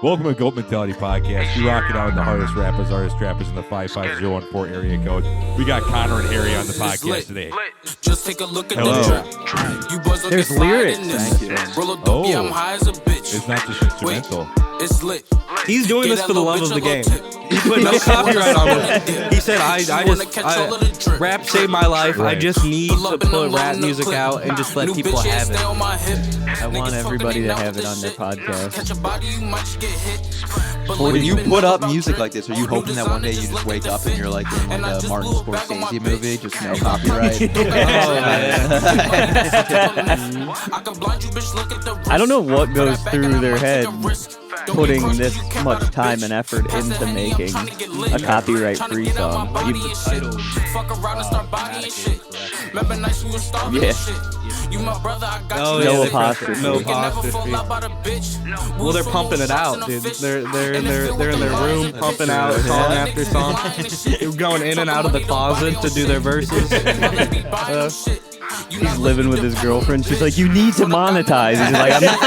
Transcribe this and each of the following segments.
Welcome to Goat Mentality Podcast. We rock it out with the hardest rappers in the 55014 area code. We got Connor and Harry on the podcast today. Just take a look at Hello. the track. You buzz There's lyrics. Thank you. Roll a doobie, I'm high as a bitch. It's not just instrumental. It's lit. He's doing this for the love of the game. He put no copyright on it. He said, I rap saved my life. Right. I just need to put rap music out and just let people have it. I want everybody to have it on their podcast. When you put up music like this, are you hoping that one day you just wake up and you're like in like a Martin Scorsese movie, just no copyright? I don't know what goes through their head putting this much time and effort into making a copyright-free song. No apostrophe. No apostrophe. Well, they're pumping it out, dude. They're in their room pumping out song after song. They're going in and out of the closet to do their verses. He's living with his girlfriend. She's like, "You need to monetize." He's like, "I'm not."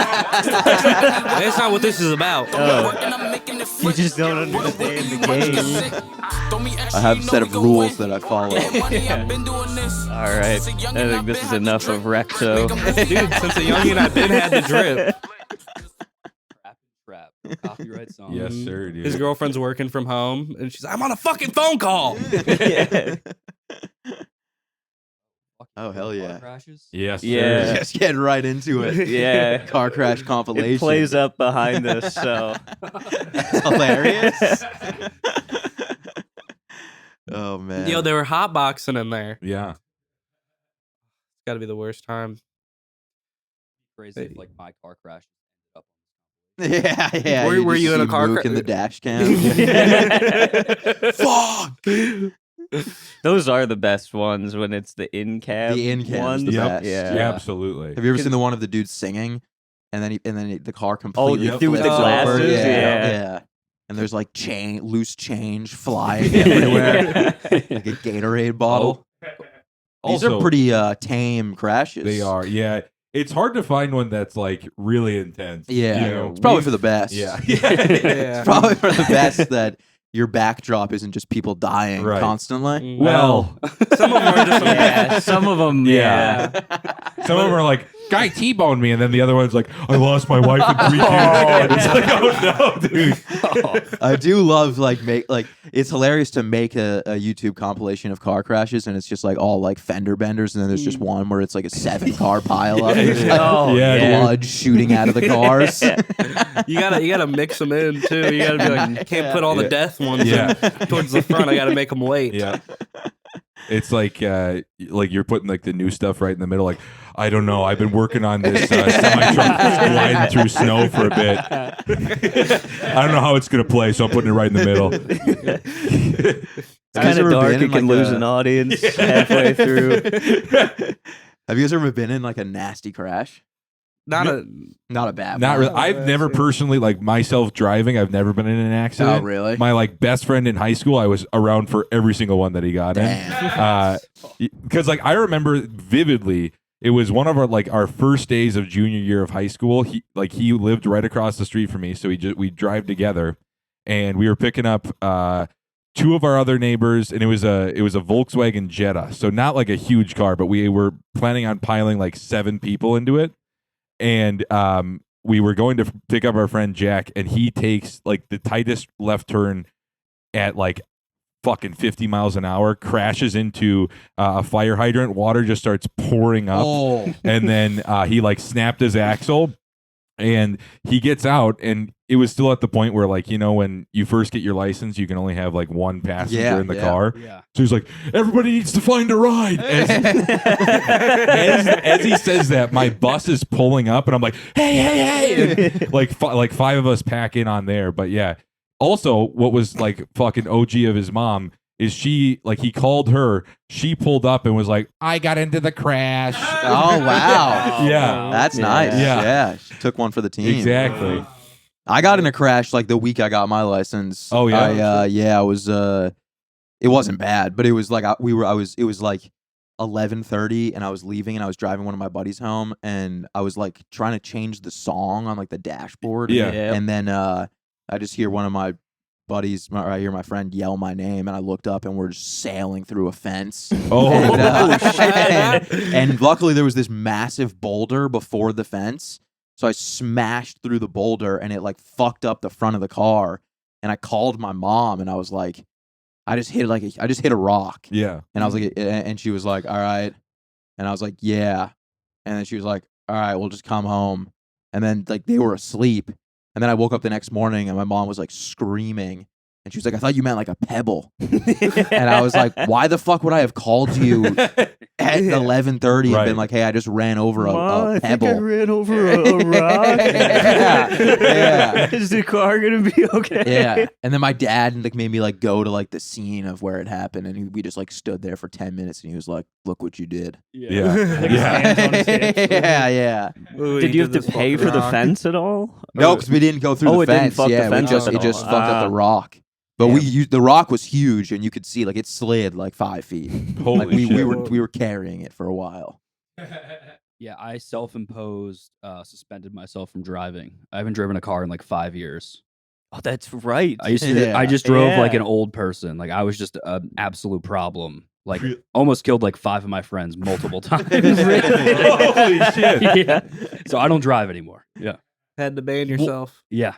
That's not what this is about. You just don't understand the game. I have a set of rules that I follow. All right, I think this is enough of Rexo. Dude, since a youngin', I've been had the drip. Rap. Copyright song. Yes, sir, dude. His girlfriend's working from home, and she's like, I'm on a fucking phone call. Yeah. Oh, hell yeah. Crashes? Yes, sir. Yeah. Just getting right into it. Yeah. Car crash compilation. It plays up behind us, so Hilarious. Oh, man. Yo, they were hotboxing in there. Yeah. It's got to be the worst time. Crazy if, like, my car crashed. Yeah. Were just you in a see car Mook cra- in the dash cam? Fuck! those are the best ones when it's the in-cab The in-cab's ones. the Yep. best. Yeah. Yeah, absolutely. Have you ever seen the one of the dudes singing, and then the car completely yep. Dude with the flips over? glasses? Yeah. And there's like loose change flying everywhere, like a Gatorade bottle. These Also, are pretty tame crashes. They are. Yeah. It's hard to find one that's like really intense. Yeah, You know, it's probably for the best. Yeah. It's probably for the best that your backdrop isn't just people dying Right. constantly. Well, Some of them are just Yeah, some of them. Yeah. some of them are like, guy T-boned me, and then the other one's like, I lost my wife and 3 kids. It's like, oh no, dude. I do love it's hilarious to make a YouTube compilation of car crashes, and it's just like all like fender benders, and then there's just one where it's like a 7-car pile up. There's like Oh, Yeah, blood shooting out of the cars. You gotta mix them in too. You gotta be like, I can't put all the death ones Yeah. towards the front. I gotta make them wait. Yeah. It's like you're putting like the new stuff right in the middle. Like, I don't know. I've been working on this semi-truck gliding through snow for a bit. I don't know how it's gonna play, so I'm putting it right in the middle. It's kind Have you of ever dark. been It in, can like, lose a- an audience halfway through. Have you guys ever been in like a nasty crash? Not a Not a bad Not one. really. I've never personally, like myself driving, I've never been in an accident. Oh, really? My like best friend in high school, I was around for every single one that he got Damn. in. Because like I remember vividly, it was one of our first days of junior year of high school. He lived right across the street from me, so we drive together, and we were picking up 2 of our other neighbors, and it was a Volkswagen Jetta, so not like a huge car, but we were planning on piling like 7 people into it. And we were going to pick up our friend Jack, and he takes like the tightest left turn at like fucking 50 miles an hour, crashes into a fire hydrant. Water just starts pouring up, and then he like snapped his axle, and he gets out, and it was still at the point where, like, you know, when you first get your license, you can only have like one passenger in the car. Yeah. So he's like, everybody needs to find a ride. As he says that, my bus is pulling up, and I'm like, hey. And like 5 of us pack in on there. But yeah. Also, what was like fucking OG of his mom is he called her, she pulled up and was like, I got into the crash. Oh, wow. Yeah. That's nice. Yeah. Yeah. She took one for the team. Exactly. I got in a crash like the week I got my license. Oh, yeah? I was it wasn't bad, but it was like it was like 11:30 and I was leaving and I was driving one of my buddies home and I was like trying to change the song on like the dashboard. Yeah. Yeah. And then I just hear one of my buddies, or I hear my friend yell my name, and I looked up, and we're just sailing through a fence. Oh, And luckily there was this massive boulder before the fence, so I smashed through the boulder, and it like fucked up the front of the car. And I called my mom, and I was like, I just hit a rock. yeah. And I was like, and she was like, all right. And I was like, yeah. And then she was like, all right, we'll just come home. And then like they were asleep. And then I woke up the next morning, and my mom was like screaming. And she was like, I thought you meant like a pebble. And I was like, why the fuck would I have called you at 11:30 and Right. been like, hey, I just ran over Mom, a I pebble. think I ran over a rock. Yeah. Is the car gonna be okay? Yeah. And then my dad like made me like go to like the scene of where it happened, and we just like stood there for 10 minutes, and he was like, look what you did. Yeah. Like his hands on his hips. Yeah. Ooh, Did you have to this pay for fucking the rock. fence at all? No, Or- because we didn't go through Oh, the it didn't fence. fuck the Yeah, fence we up just at it just all. fucked up the rock. But the rock was huge, and you could see like it slid like 5 feet. Holy Like we shit. were carrying it for a while. Yeah, I self-imposed, suspended myself from driving. I haven't driven a car in like 5 years. Oh, that's right. I used to. Yeah. I just drove like Yeah. an old person. Like I was just an absolute problem. Like almost killed like 5 of my friends multiple times. Holy shit. Yeah. So I don't drive anymore. Yeah. Had to ban yourself. Yeah.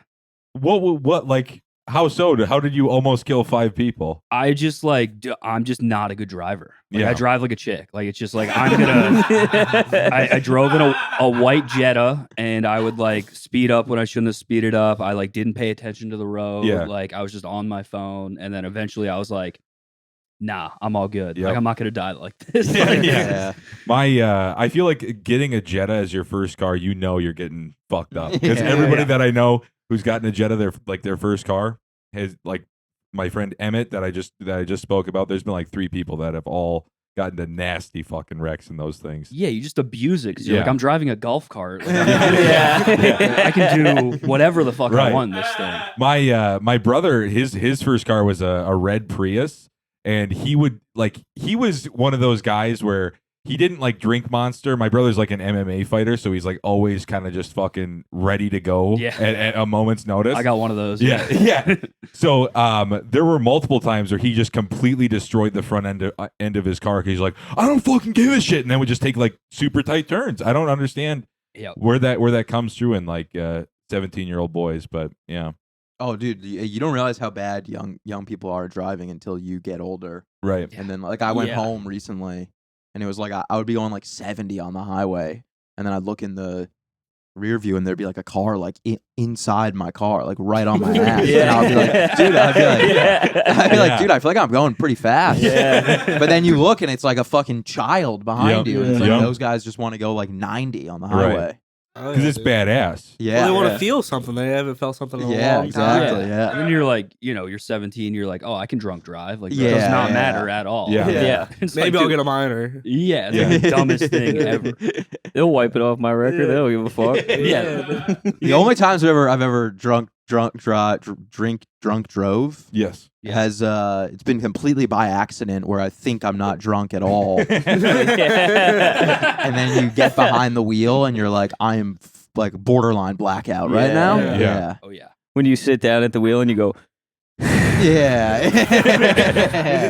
What like how so? How did you almost kill 5 people? I just like I'm just not a good driver. Like Yeah. I drive like a chick. Like it's just like I'm gonna. I drove in a white Jetta, and I would like speed up when I shouldn't have speeded up. I like didn't pay attention to the road. Yeah. Like I was just on my phone, and then eventually I was like, nah, I'm all good. Yep. Like I'm not gonna die like this. Yeah, Like, yeah. I feel like getting a Jetta as your first car, you know you're getting fucked up. Because Yeah. everybody that I know who's gotten a Jetta their first car has like my friend Emmett that I just spoke about, there's been like 3 people that have all gotten to nasty fucking wrecks in those things. Yeah, you just abuse it because you're like, Yeah. I'm driving a golf cart. Like, Yeah. I can do whatever the fuck Right. I want in this thing. My brother, his first car was a red Prius, and he was one of those guys where he didn't like drink Monster. My brother's like an MMA fighter, so he's like always kind of just fucking ready to go Yeah. at a moment's notice. I got one of those. Yeah, yeah. So there were multiple times where he just completely destroyed the front end of his car because he's like, I don't fucking give a shit, and then would just take like super tight turns. I don't understand Yeah. where that comes through in like 17-year-old boys, but yeah, Oh, dude, you don't realize how bad young people are at driving until you get older. right. And then like I went Yeah. home recently, and it was like I would be going like 70 on the highway, and then I'd look in the rear view, and there'd be like a car like inside my car, like right on my ass. And I'd be like, dude, Yeah. dude, I feel like I'm going pretty fast. Yeah. But then you look, and it's like a fucking child behind Yep. you. And it's like Yep. those guys just want to go like 90 on the Right. highway. Oh, Because yeah, it's dude. badass. Yeah. Well, they want Yeah. to feel something. They haven't felt something in a Yeah, long exactly. time. Yeah. And then you're like, you're 17. You're like, oh, I can drunk drive. Like, that Yeah, does not yeah. matter at all. Yeah. Yeah. It's Maybe like, I'll dude, get a minor. Yeah, it's Yeah. like the dumbest thing ever. They'll wipe it off my record. They don't give a fuck. Yeah. The only times I've ever drunk drove Yes. Yeah. has it's been completely by accident where I think I'm not drunk at all. And then you get behind the wheel and you're like, I am like borderline blackout right now. Yeah. Yeah. Oh, yeah. When you sit down at the wheel and you go, Yeah.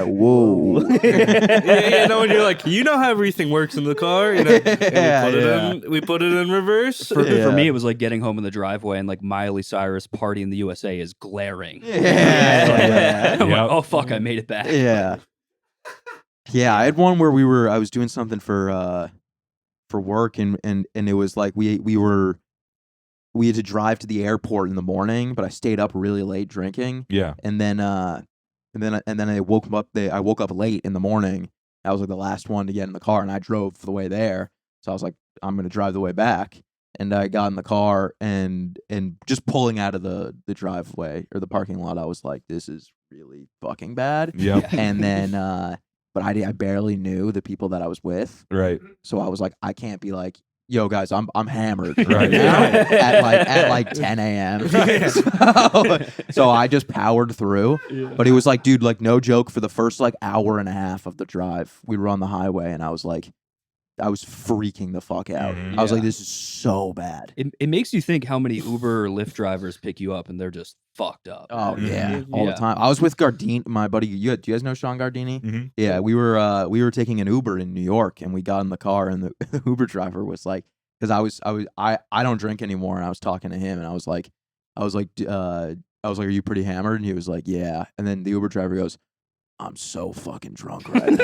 Whoa. When you're like, you know how everything works in the car. And we put it in reverse. For Yeah. me, it was like getting home in the driveway and like Miley Cyrus Party in the USA is glaring. Yeah. I'm like, Yep. oh, fuck, I made it back. Yeah. Yeah, I had one where I was doing something for work, and it was like we had to drive to the airport in the morning, but I stayed up really late drinking, Yeah. and then I woke up late in the morning. I was like the last one to get in the car, and I drove the way there. So I was like, I'm gonna drive the way back. And I got in the car, and just pulling out of the driveway or the parking lot, I was like, this is really fucking bad. Yep. And then but I barely knew the people that I was with, Right. so I was like, I can't be like, yo guys, I'm hammered Right. right now at like 10 a.m. So I just powered through. But it was like, dude, like no joke, for the first like hour and a half of the drive, we were on the highway, and I was like, freaking the fuck out. Mhm. I was Yeah. like, this is so bad. It makes you think how many Uber or Lyft drivers pick you up and they're just fucked up. Oh Mhm. yeah, all the Yeah. time. I was with Gardini, my buddy. Do you guys know Sean Gardini? Mhm. Yeah, we were taking an Uber in New York, and we got in the car, and the Uber driver was like, because I don't drink anymore, and I was talking to him, and I was like, are you pretty hammered? And he was like, yeah. And then the Uber driver goes, I'm so fucking drunk right now.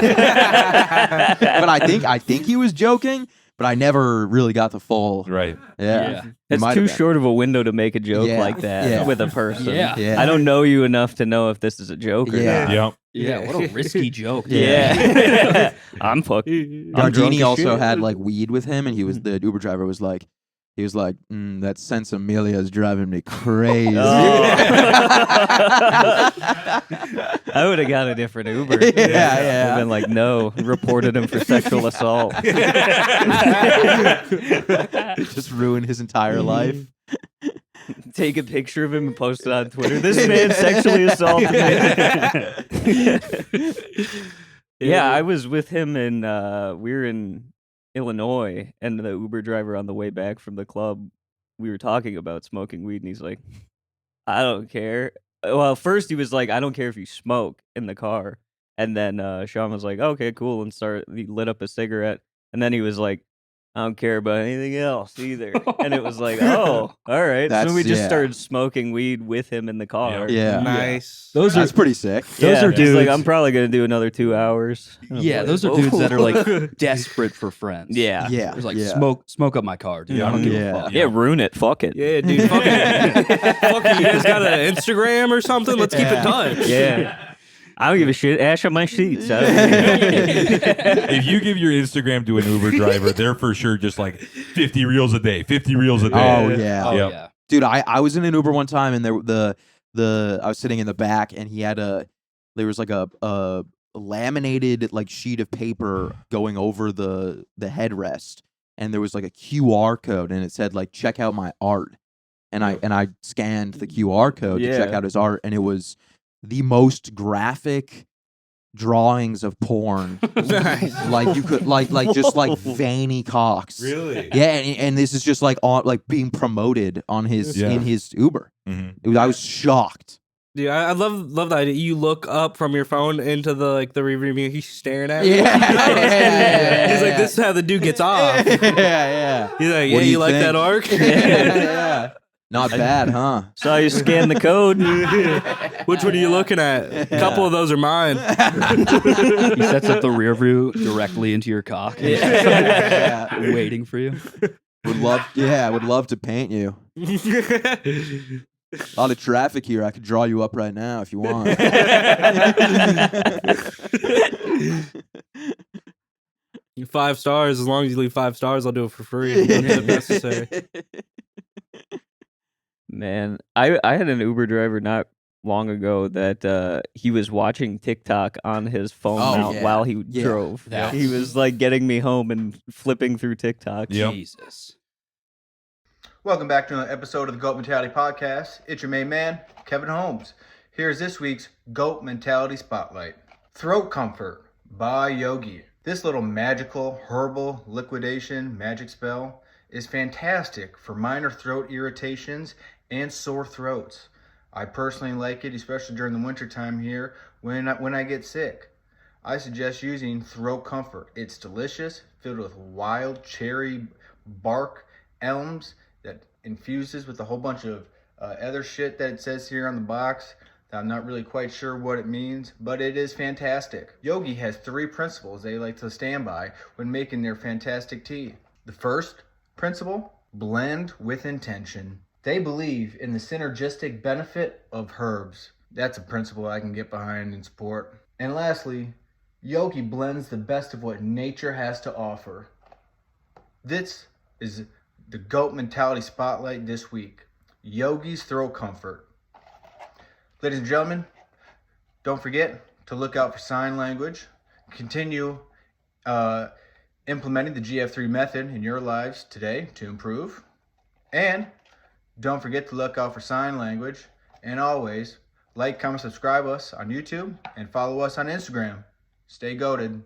But I think he was joking, but I never really got the full. Right. Yeah. It It's might too have been. short of a window to make a joke Yeah, like that yeah. with a person. Yeah. Yeah. I don't know you enough to know if this is a joke or Yeah. not. Yep. Yeah, what a risky joke. Yeah. I'm fucked. I'm drunk Gardini as also shit. had like weed with him, and the Uber driver was like, that Sensimilla is driving me crazy. I would have got a different Uber. Yeah. I've been like, no, reported him for sexual assault. Just ruin his entire life. Take a picture of him and post it on Twitter. This man sexually assaulted me. Yeah, I was with him and we were in Illinois, and the Uber driver on the way back from the club, we were talking about smoking weed, and he's like, I don't care. Well, first he was like, I don't care if you smoke in the car. And then Sean was like, okay, cool. And he lit up a cigarette. And then he was like, I don't care about anything else either. And it was like, oh, all right. So we just started smoking weed with him in the car. Yeah. Nice. That's pretty sick. Those are He's dudes. like, I'm probably going to do another 2 hours. And I'm Yeah, like, those are dudes that are like desperate for friends. Yeah. Yeah. It's like yeah. smoke up my car, dude. I don't give Yeah. a fuck. Yeah, ruin it. Fuck it. Yeah, dude. Fucking, fucking, you guys got an Instagram or something? Let's keep in touch. Yeah. I don't give a shit. Ash on my sheets. I don't If you give your Instagram to an Uber driver, they're for sure just like 50 reels a day, 50 reels a day. Oh yeah. Oh, Yep. yeah. Dude, I was in an Uber one time, and I was sitting in the back, and there was like a laminated like sheet of paper going over the headrest, and there was like a QR code, and it said like, check out my art, and I scanned the QR code to check Yeah. out his art, and it was the most graphic drawings of porn. Nice. Like you could like just like veiny cocks. Really? Yeah, and this is just like on like being promoted on his Yeah. in his Uber. Mhm. I was shocked. Dude, I love the idea. You look up from your phone into the review mirror. He's staring at you. Yeah. He's like, this is how the dude gets off. yeah. He's like, yeah, What do you like that arc? yeah. Not bad, huh? Saw you scan the code. Which one are you looking at? A couple of those are mine. He sets up the rear view directly into your cock. Yeah. Waiting for you. Would love to paint you. A lot of traffic here. I could draw you up right now if you want. 5 stars. As long as you leave 5 stars, I'll do it for free. If necessary. Man, I had an Uber driver not long ago that he was watching TikTok on his phone Oh, yeah. while he Yeah. drove. Yeah. He was like getting me home and flipping through TikTok. Yep. Jesus. Welcome back to another episode of the GOAT Mentality Podcast. It's your main man, Kevin Holmes. Here's this week's GOAT Mentality Spotlight. Throat Comfort by Yogi. This little magical herbal liquidation magic spell is fantastic for minor throat irritations and sore throats. I personally like it, especially during the winter time here when I get sick. I suggest using Throat Comfort. It's delicious, filled with wild cherry bark elms that infuses with a whole bunch of other shit that it says here on the box that I'm not really quite sure what it means, but it is fantastic. Yogi has 3 principles they like to stand by when making their fantastic tea. The first principle, blend with intention. They believe in the synergistic benefit of herbs. That's a principle I can get behind and support. And lastly, Yogi blends the best of what nature has to offer. This is the GOAT Mentality Spotlight this week. Yogi's Throat Comfort. Ladies and gentlemen, don't forget to look out for sign language. Continue implementing the GF3 method in your lives today to improve. And don't forget to look out for sign language. And always, like, comment, subscribe us on YouTube and follow us on Instagram. Stay goated.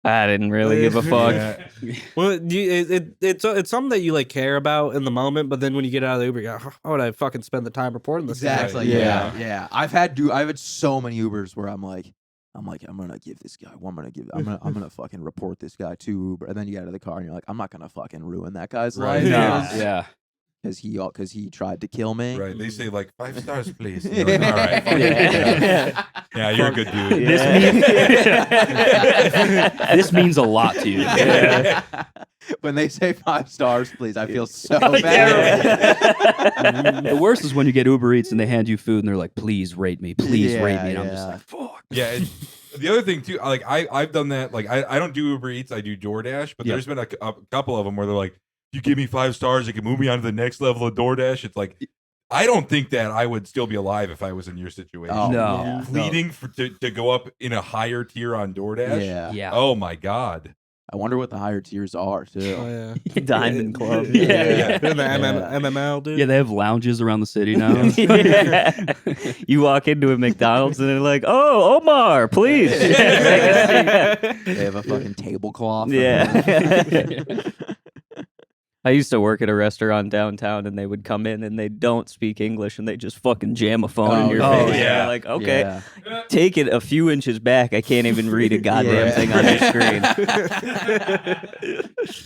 I didn't really give a fuck. Yeah. Well, it's something that you like care about in the moment, but then when you get out of the Uber, you're like, how would I fucking spend the time reporting this? Exactly. Right. Yeah. I've had so many Ubers where I'm like, I'm gonna give this guy. I'm gonna fucking report this guy to Uber. And then you get out of the car and you're like, I'm not gonna fucking ruin that guy's Right. life. No, yeah. Because he tried to kill me. Right. They say like 5 stars, please. And you're like, all right. fuck it. Yeah. Yeah, you're a good dude. This means a lot to you. When they say 5 stars, please, I feel so bad. The worst is when you get Uber Eats and they hand you food and they're like, please rate me, please rate me. And I'm just Yeah. like, fuck. Yeah. And the other thing too, like I've done that. Like I don't do Uber Eats, I do DoorDash. But Yep. there's been a couple of them where they're like, you give me 5 stars, you can move me on to the next level of DoorDash. It's like, I don't think that I would still be alive if I was in your situation. Oh, No. yeah. Pleading to go up in a higher tier on DoorDash. Yeah. Yeah. Oh my God. I wonder what the higher tiers are too. Oh, yeah. Diamond Club. Yeah. In the MML, dude. Yeah, they have lounges around the city now. Yeah. You walk into a McDonald's and they're like, "Oh, Omar, please." They have a fucking tablecloth. Yeah. I used to work at a restaurant downtown, and they would come in and they don't speak English, and they just fucking jam a phone in your Oh, face. yeah. You're like, okay, Yeah. take it a few inches back. I can't even read a goddamn Yeah. thing on your screen.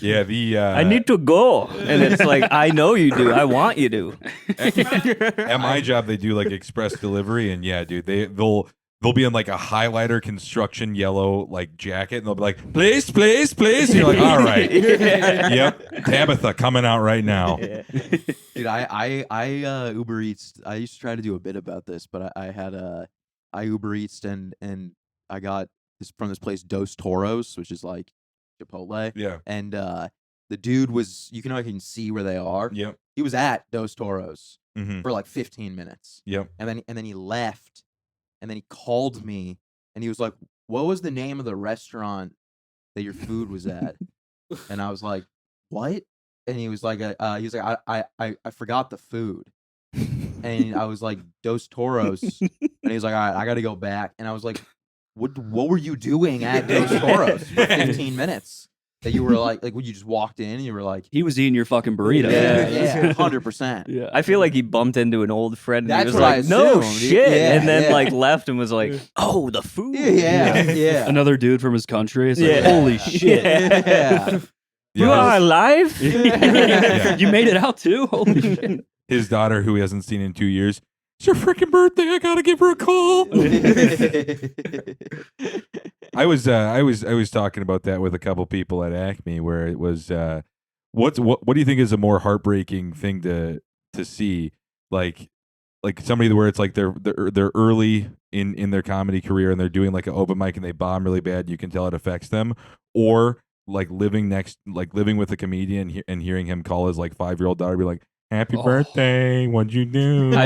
Yeah. The I need to go, and it's like, I know you do. I want you to. at my job they do like express delivery, and yeah, dude, they'll be in like a highlighter construction yellow like jacket, and they'll be like, please, please, please. And you're like, all right. Yep. Tabitha coming out right now. Yeah. Dude, I Uber Eats. I used to try to do a bit about this, but I Uber Eats and I got this from this place Dos Toros, which is like Chipotle, Yeah. and the dude was I can see where they are. Yep. He was at Dos Toros Mm-hmm. for like 15 minutes, Yep. and then he left, and then he called me, and he was like, "What was the name of the restaurant that your food was at?" And I was like, "What?" And he was like, I forgot the food." And I was like, Dos Toros. And he was like, all right, I got to go back. And I was like, what were you doing at Dos Toros for 15 minutes? That you were like when you just walked in and you were like, He was eating your fucking burrito. yeah, 100%. Yeah. I feel like he bumped into an old friend. And That's he was what I like, "No assumed. shit," Yeah, and then yeah. like left and was like, "Oh, the food." Yeah. Another dude from his country. It's like, Yeah. holy shit. Yeah. You Yeah, are alive. Yeah. You made it out too? Holy shit. his daughter, who he hasn't seen in 2 years, it's her freaking birthday. I gotta give her a call. I was talking about that with a couple people at Acme, where it was what do you think is a more heartbreaking thing to see, like somebody where it's like they're early in their comedy career and they're doing like an open mic and they bomb really bad and you can tell it affects them, or like living with a comedian and hearing him call his like 5-year-old daughter, be like, happy birthday, what'd you do? What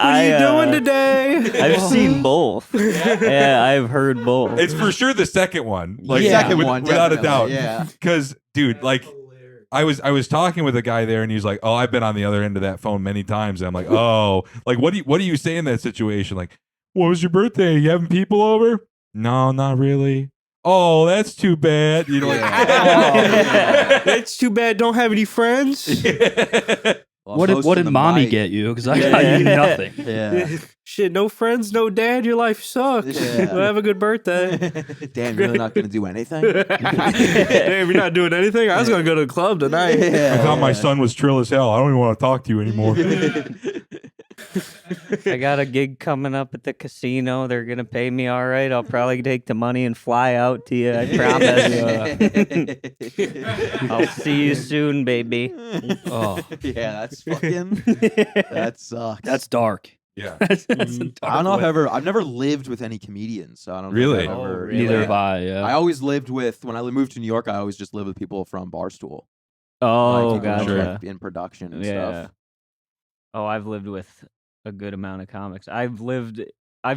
are you doing today? I've seen both. Yeah, I've heard both. It's for sure the second one, like Second with- one, without a doubt. definitely, yeah. Because, dude, like, I was talking with a guy there, and he's like, "Oh, I've been on the other end of that phone many times." And I'm like, "Oh, like, what do you say in that situation? Like, what was your birthday? You having people over? No, not really. Oh, that's too bad. You know, like, It's too bad. Don't have any friends. Well, What hosting did the mommy mic. get you? Because I got you nothing. Yeah. Shit, no friends, no dad. Your life sucks. Yeah. Well, have a good birthday. Damn, you're really not going to do anything? Damn, you're not doing anything. I was gonna go to the club tonight. I thought my son was trill as hell. I don't even want to talk to you anymore." I got a gig coming up at the casino. They're gonna pay me all right. I'll probably take the money and fly out to you. I promise. I'll see you soon, baby. Oh, Yeah, that's fucking. That sucks. that's dark. Yeah. That's a dark I don't know way. if I've never lived with any comedians, so I don't Really? know. If I've ever, really? Neither have I. Yeah. I always lived with when I moved to New York. I always just lived with people from Barstool. Oh, Like, people Sure. gotcha. like, in production and Yeah. stuff. Oh, I've lived with a good amount of comics. I've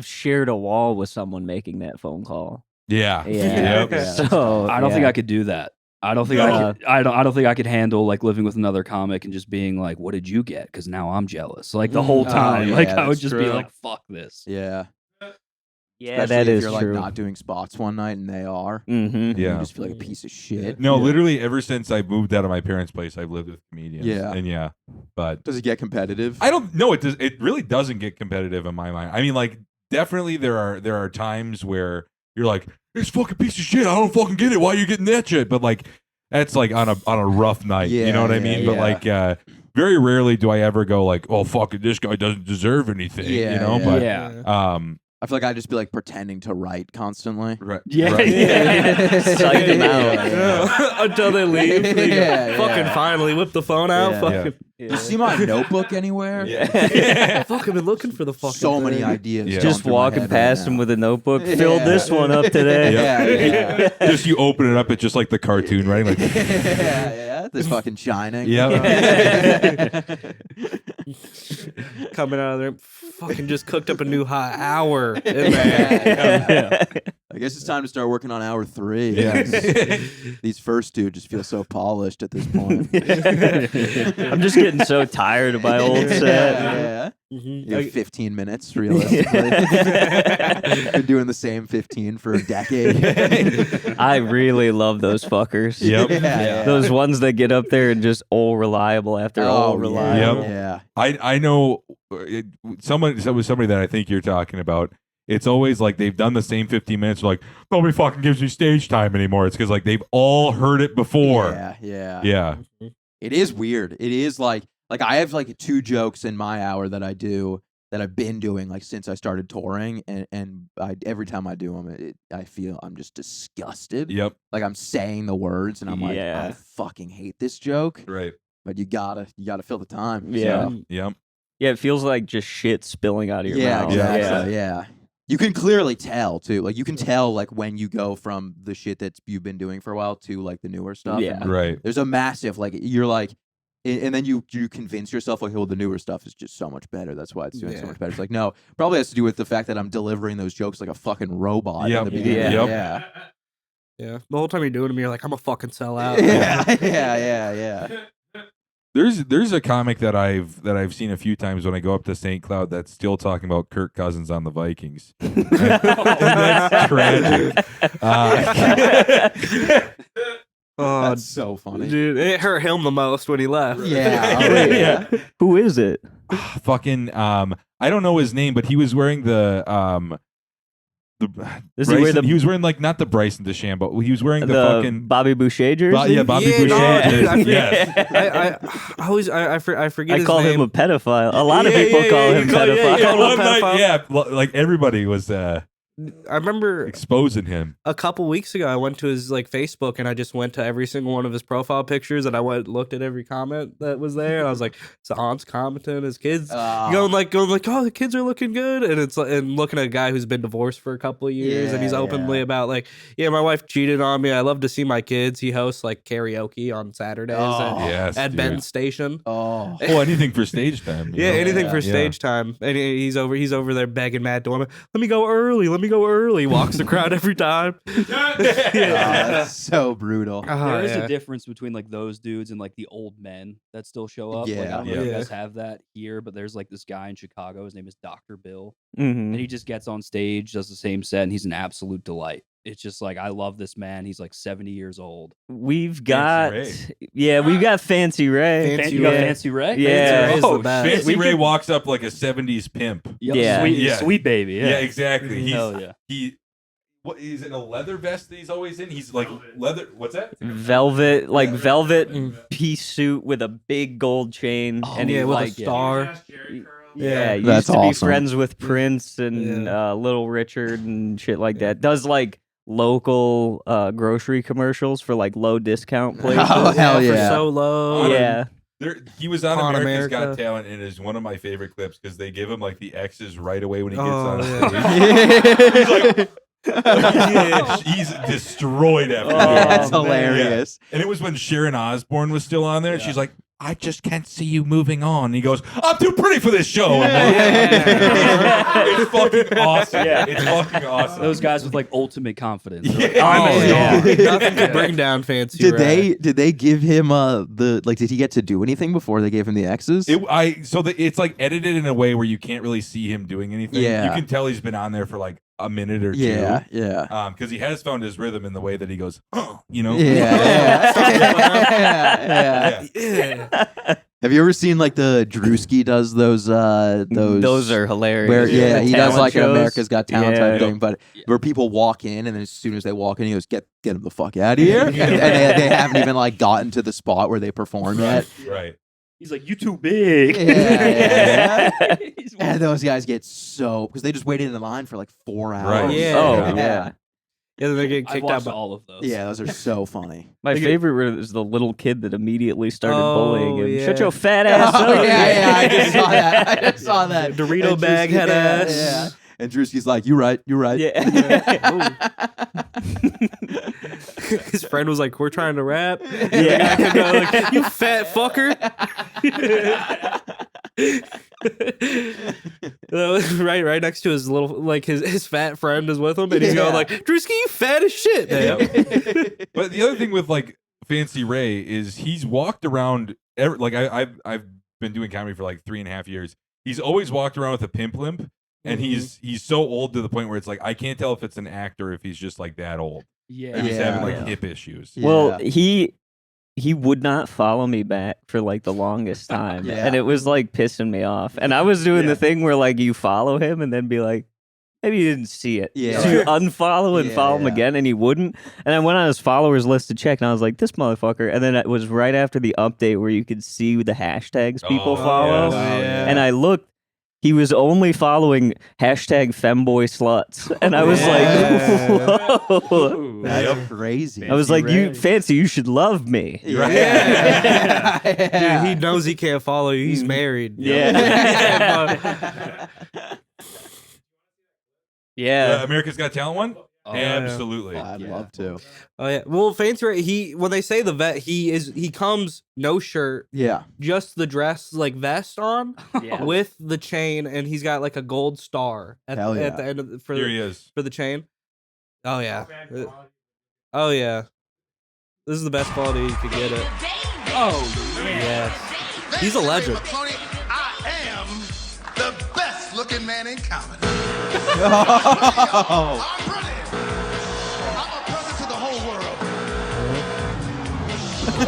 shared a wall with someone making that phone call. Yeah. Yeah. Yep. So I don't think yeah. I could do that. I don't think No. I could. I don't think I could handle like living with another comic and just being like, "What did you get?" Because now I'm jealous. Like the whole Oh, time, yeah, like I would that's just be true. like, "Fuck this." Yeah. Yeah, Especially that if is you're true. like not doing spots one night and they are. Mm-hmm. Yeah. You just feel like a piece of shit. No, literally ever since I moved out of my parents' place, I've lived with comedians. Yeah. And but Does it get competitive? I don't know. It does. It really doesn't get competitive in my mind. I mean, like, definitely there are times where you're like, this fucking piece of shit. I don't fucking get it. Why are you getting that shit? But like, that's like on a rough night. You know what I mean? But like, very rarely do I ever go like, oh fuck it, this guy doesn't deserve anything. Yeah, you know? yeah. But I feel like I'd just be like pretending to write constantly. right. Yeah, right. Psych them out. Until they leave. They go, Yeah, fucking yeah. finally whip the phone out. Yeah. Fucking, You see my notebook anywhere? fuck, I've been looking for the fucking So many thing. ideas. Yeah. going Just through my walking head past right him now. with a notebook. Yeah. Filled this one up today. Yeah, yeah. Just you open it up, it's just like the cartoon writing, like yeah. This fucking shining. yeah. Coming out of there, fucking just cooked up a new hot hour in there. Yeah. I guess it's time to start working on hour 3. Yeah. These first two just feel so polished at this point. I'm just getting so tired of my old set. Yeah. Mhm. You have 15 minutes, realistically. Been doing the same 15 for a decade. I really love those fuckers. Yep. Yeah. Those ones that get up there and just all reliable after all reliable. Yep. Yeah. I know somebody that I think you're talking about. It's always like they've done the same 15 minutes. Like nobody fucking gives me stage time anymore. It's because like they've all heard it before. Yeah. It is weird. It is like I have like 2 jokes in my hour that I do that I've been doing like since I started touring, and every time I do them, I feel I'm just disgusted. Yep. Like I'm saying the words, and I'm like, I fucking hate this joke. Right. But you gotta fill the time. Yeah. So. Yep. Yeah, it feels like just shit spilling out of your Yeah, mouth. exactly. Yeah. You can clearly tell too. Like you can tell like when you go from the shit that you've been doing for a while to like the newer stuff. Yeah. And, like, Right. there's a massive like you're like, and then you convince yourself like, well, the newer stuff is just so much better. That's why it's doing so much better. It's like no, probably has to do with the fact that I'm delivering those jokes like a fucking robot Yep. in the beginning. Yep. Yeah. Yeah. The whole time you're doing them, you're like, I'm a fucking sellout. Yeah. There's a comic that I've seen a few times when I go up to St. Cloud that's still talking about Kirk Cousins on the Vikings. And that's tragic. Oh, That's so funny. dude, it hurt him the most when he left. Yeah. Oh, yeah. Who is it? Fucking I don't know his name, but he was wearing the Does he wear Bryson, the he was wearing like not the Bryson DeChambeau, but he was wearing the the fucking Bobby Boucher jersey? yeah, Bobby Yeah, Boucher. no, dude, I jersey. forget- Yes. I always I forget I his call name. him a pedophile. A lot of Yeah, people yeah, call yeah, him you call- yeah, pedophile. you call him One night, pedophile? yeah, like everybody was I remember exposing him. a couple weeks ago, I went to his like Facebook and I just went to every single one of his profile pictures and I went and looked at every comment that was there and I was like, his aunt's commenting, his kids going like, oh, the kids are looking good, and it's like, and looking at a guy who's been divorced for a couple of years and he's openly about like, yeah, my wife cheated on me. I love to see my kids. He hosts like karaoke on Saturdays Yes, at dude. Ben's station. Oh. Oh, anything for stage time. you Yeah, know? anything for Yeah. stage time, and he's over there begging Matt Dorman, let me go early. Walks the crowd every time. That's so brutal. There is a difference between like those dudes and like the old men that still show up. Like, I don't know if you Yeah. guys have that here, but there's like this guy in Chicago. His name is Dr. Bill. Mhm. And he just gets on stage, does the same set, and he's an absolute delight. It's just like, I love this man. He's like 70 years old. We've got Ray. we've got Fancy Ray. Fancy You got Ray. Fancy Ray? Yeah. Fancy Ray's the best. Fancy We Ray could- walks up like a 70s pimp. Yep, Yeah. Sweet, Yeah. sweet baby. Yeah, Yeah, exactly. He's, Hell yeah. What is in a leather vest that he's always in? He's like leather. What's that? Velvet pea suit with a big gold chain, and yeah, he's with like, a star. yeah, he That's used to be awesome. friends with Prince and Little Richard and shit like that. Does like local grocery commercials for like low discount places. Oh, hell For yeah. so low. Yeah. He was on On America's Got America. Talent, and it is one of my favorite clips because they give him like the X's right away when he gets Oh, on yeah. stage. He's destroyed after Oh, that. That's man. hilarious. And it was when Sharon Osbourne was still on there, and she's like, I just can't see you moving on. And he goes, I'm too pretty for this show. I'm like, it's fucking awesome. Yeah. It's fucking awesome. Those guys with like ultimate confidence. Yeah. They're like, I'm Oh, a yeah. star. Nothing could bring down Fancy Did Ray. they give him did he get to do anything before they gave him the X's? It's like edited in a way where you can't really see him doing anything. Yeah. You can tell he's been on there for like a minute or two. Yeah, yeah. Because he has found his rhythm in the way that he goes, oh, you know. Yeah, yeah. Yeah. Have you ever seen like the Drewski does those? Those are hilarious. Where, yeah, The he does talent like an shows. America's Got Talent Yeah. type thing, but where people walk in and then as soon as they walk in, he goes, "Get him the fuck out of here!" And they haven't even like gotten to the spot where they perform yet. Right. He's like, you too big. Yeah. And those guys get so because they just waited in the line for like 4 hours. Right. Yeah. Oh, Yeah. yeah. Yeah, they're getting I kicked out. watched By, all of those. Yeah, those are so funny. My favorite was the little kid that immediately started Oh, bullying him. yeah. Shut your fat ass up. Oh yeah, I just saw that. I just saw that. Dorito And bag Drewski- head yeah, ass. Yeah. And Drewski's like, "You're right. You're right." Yeah. His friend was like, "We're trying to rap." Yeah. Like, you fat fucker. right next to his little, like his fat friend is with him, and he's going like, "Drewski, you fat as shit, man." But the other thing with like Fancy Ray is he's walked around. Like I've been doing comedy for like 3.5 years. He's always walked around with a pimp limp, and he's so old to the point where it's like I can't tell if it's an actor or if he's just like that old. Yeah. If he's having like Yeah. hip issues. Well, he would not follow me back for like the longest time. Yeah. And it was like pissing me off. And I was doing the thing where like you follow him and then be like, maybe you didn't see it. Yeah. So you unfollow and follow him Yeah. again, and he wouldn't. And I went on his followers list to check, and I was like, this motherfucker. And then it was right after the update where you could see the hashtags people follow. yes. And I looked. He was only following hashtag femboy sluts. And I was like, whoa. That's crazy. I was like, you fancy, you should love me. Yeah. Dude, he knows he can't follow you. He's married. Yeah. Yeah. America's Got Talent one? Oh, Absolutely. I'd love to. Oh yeah. Well, Fancy Ray, when they say the vet, he comes no shirt, Yeah. just the dress like vest on Yeah. with the chain, and he's got like a gold star at Hell yeah. the end of the, Here he is. for the chain. Oh yeah. Oh yeah. This is the best quality you could get it. Oh, Yes. He's a legend. Tony, I am the best looking man in comedy. Oh. I'm brilliant. I'm a brother to the whole world.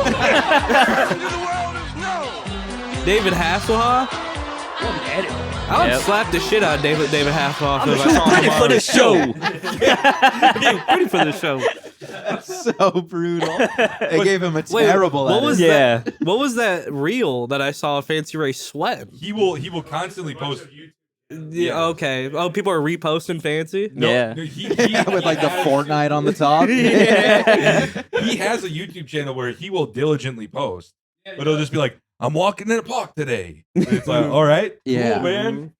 The world is no. David Hasselhoff. I would Yep. slap the shit out of David Hasselhoff if I saw him Ready for on the it. show. Ready for the show. So brutal. They gave him a Wait, terrible what was edit. Yeah. What was that reel that I saw of Fancy Ray sweating? He will constantly post. Yeah, okay. Oh, people are reposting Fancy? Yeah. No, he with like the Fortnite on the top. he has a YouTube channel where he will diligently post, but he'll just be like, "I'm walking in a park today." And it's like, all right, Yeah. cool, man.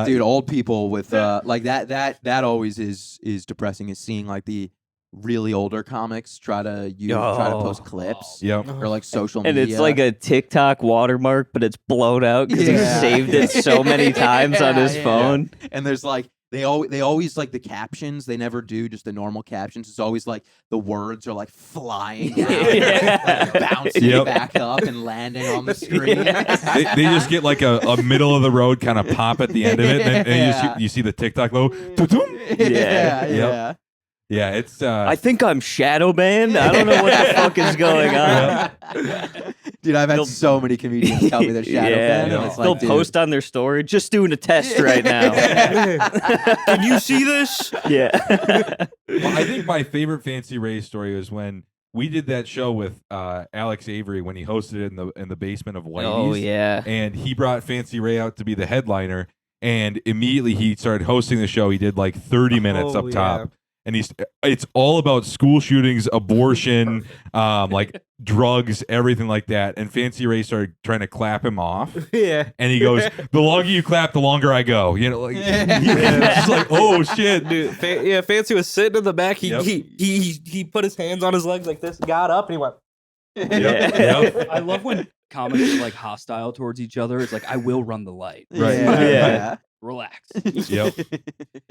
Dude, old people with like that always is depressing, is seeing like the really older comics try to post clips Yep. or like social And media. it's like a TikTok watermark, but it's blown out because he Yeah. saved it so many times on his Yeah. phone. And there's like they always like the captions. They never do just the normal captions. It's always like the words are like flying down, Yeah. like, bouncing Yep. back up and landing on the screen. They just get like a middle of the road kind of pop at the end of it, and Yeah. you see the TikTok logo. Tutum. Yeah, Yep. yeah. Yeah, it's I think I'm shadow banned. I don't know what the fuck is going on. Dude, I've had so many comedians tell me they're shadow banned, and it's They'll like, dude, post on their story, just doing a test right now. Can you see this? Yeah. Well, I think my favorite Fancy Ray story was when we did that show with Alex Avery when he hosted it in the basement of Whitey's. Oh, yeah. And he brought Fancy Ray out to be the headliner, and immediately he started hosting the show. He did like 30 minutes Oh, up top. And it's all about school shootings, abortion, like drugs, everything like that. And Fancy Ray started trying to clap him off. Yeah. And he goes, "The longer you clap, the longer I go." You know, like it's like, oh shit, Dude, Fancy was sitting in the back. He, Yep. he put his hands on his legs like this, got up, and he went. Yep. I love when comics are like hostile towards each other. It's like, I will run the light. Right. Yeah. Relax. Yep.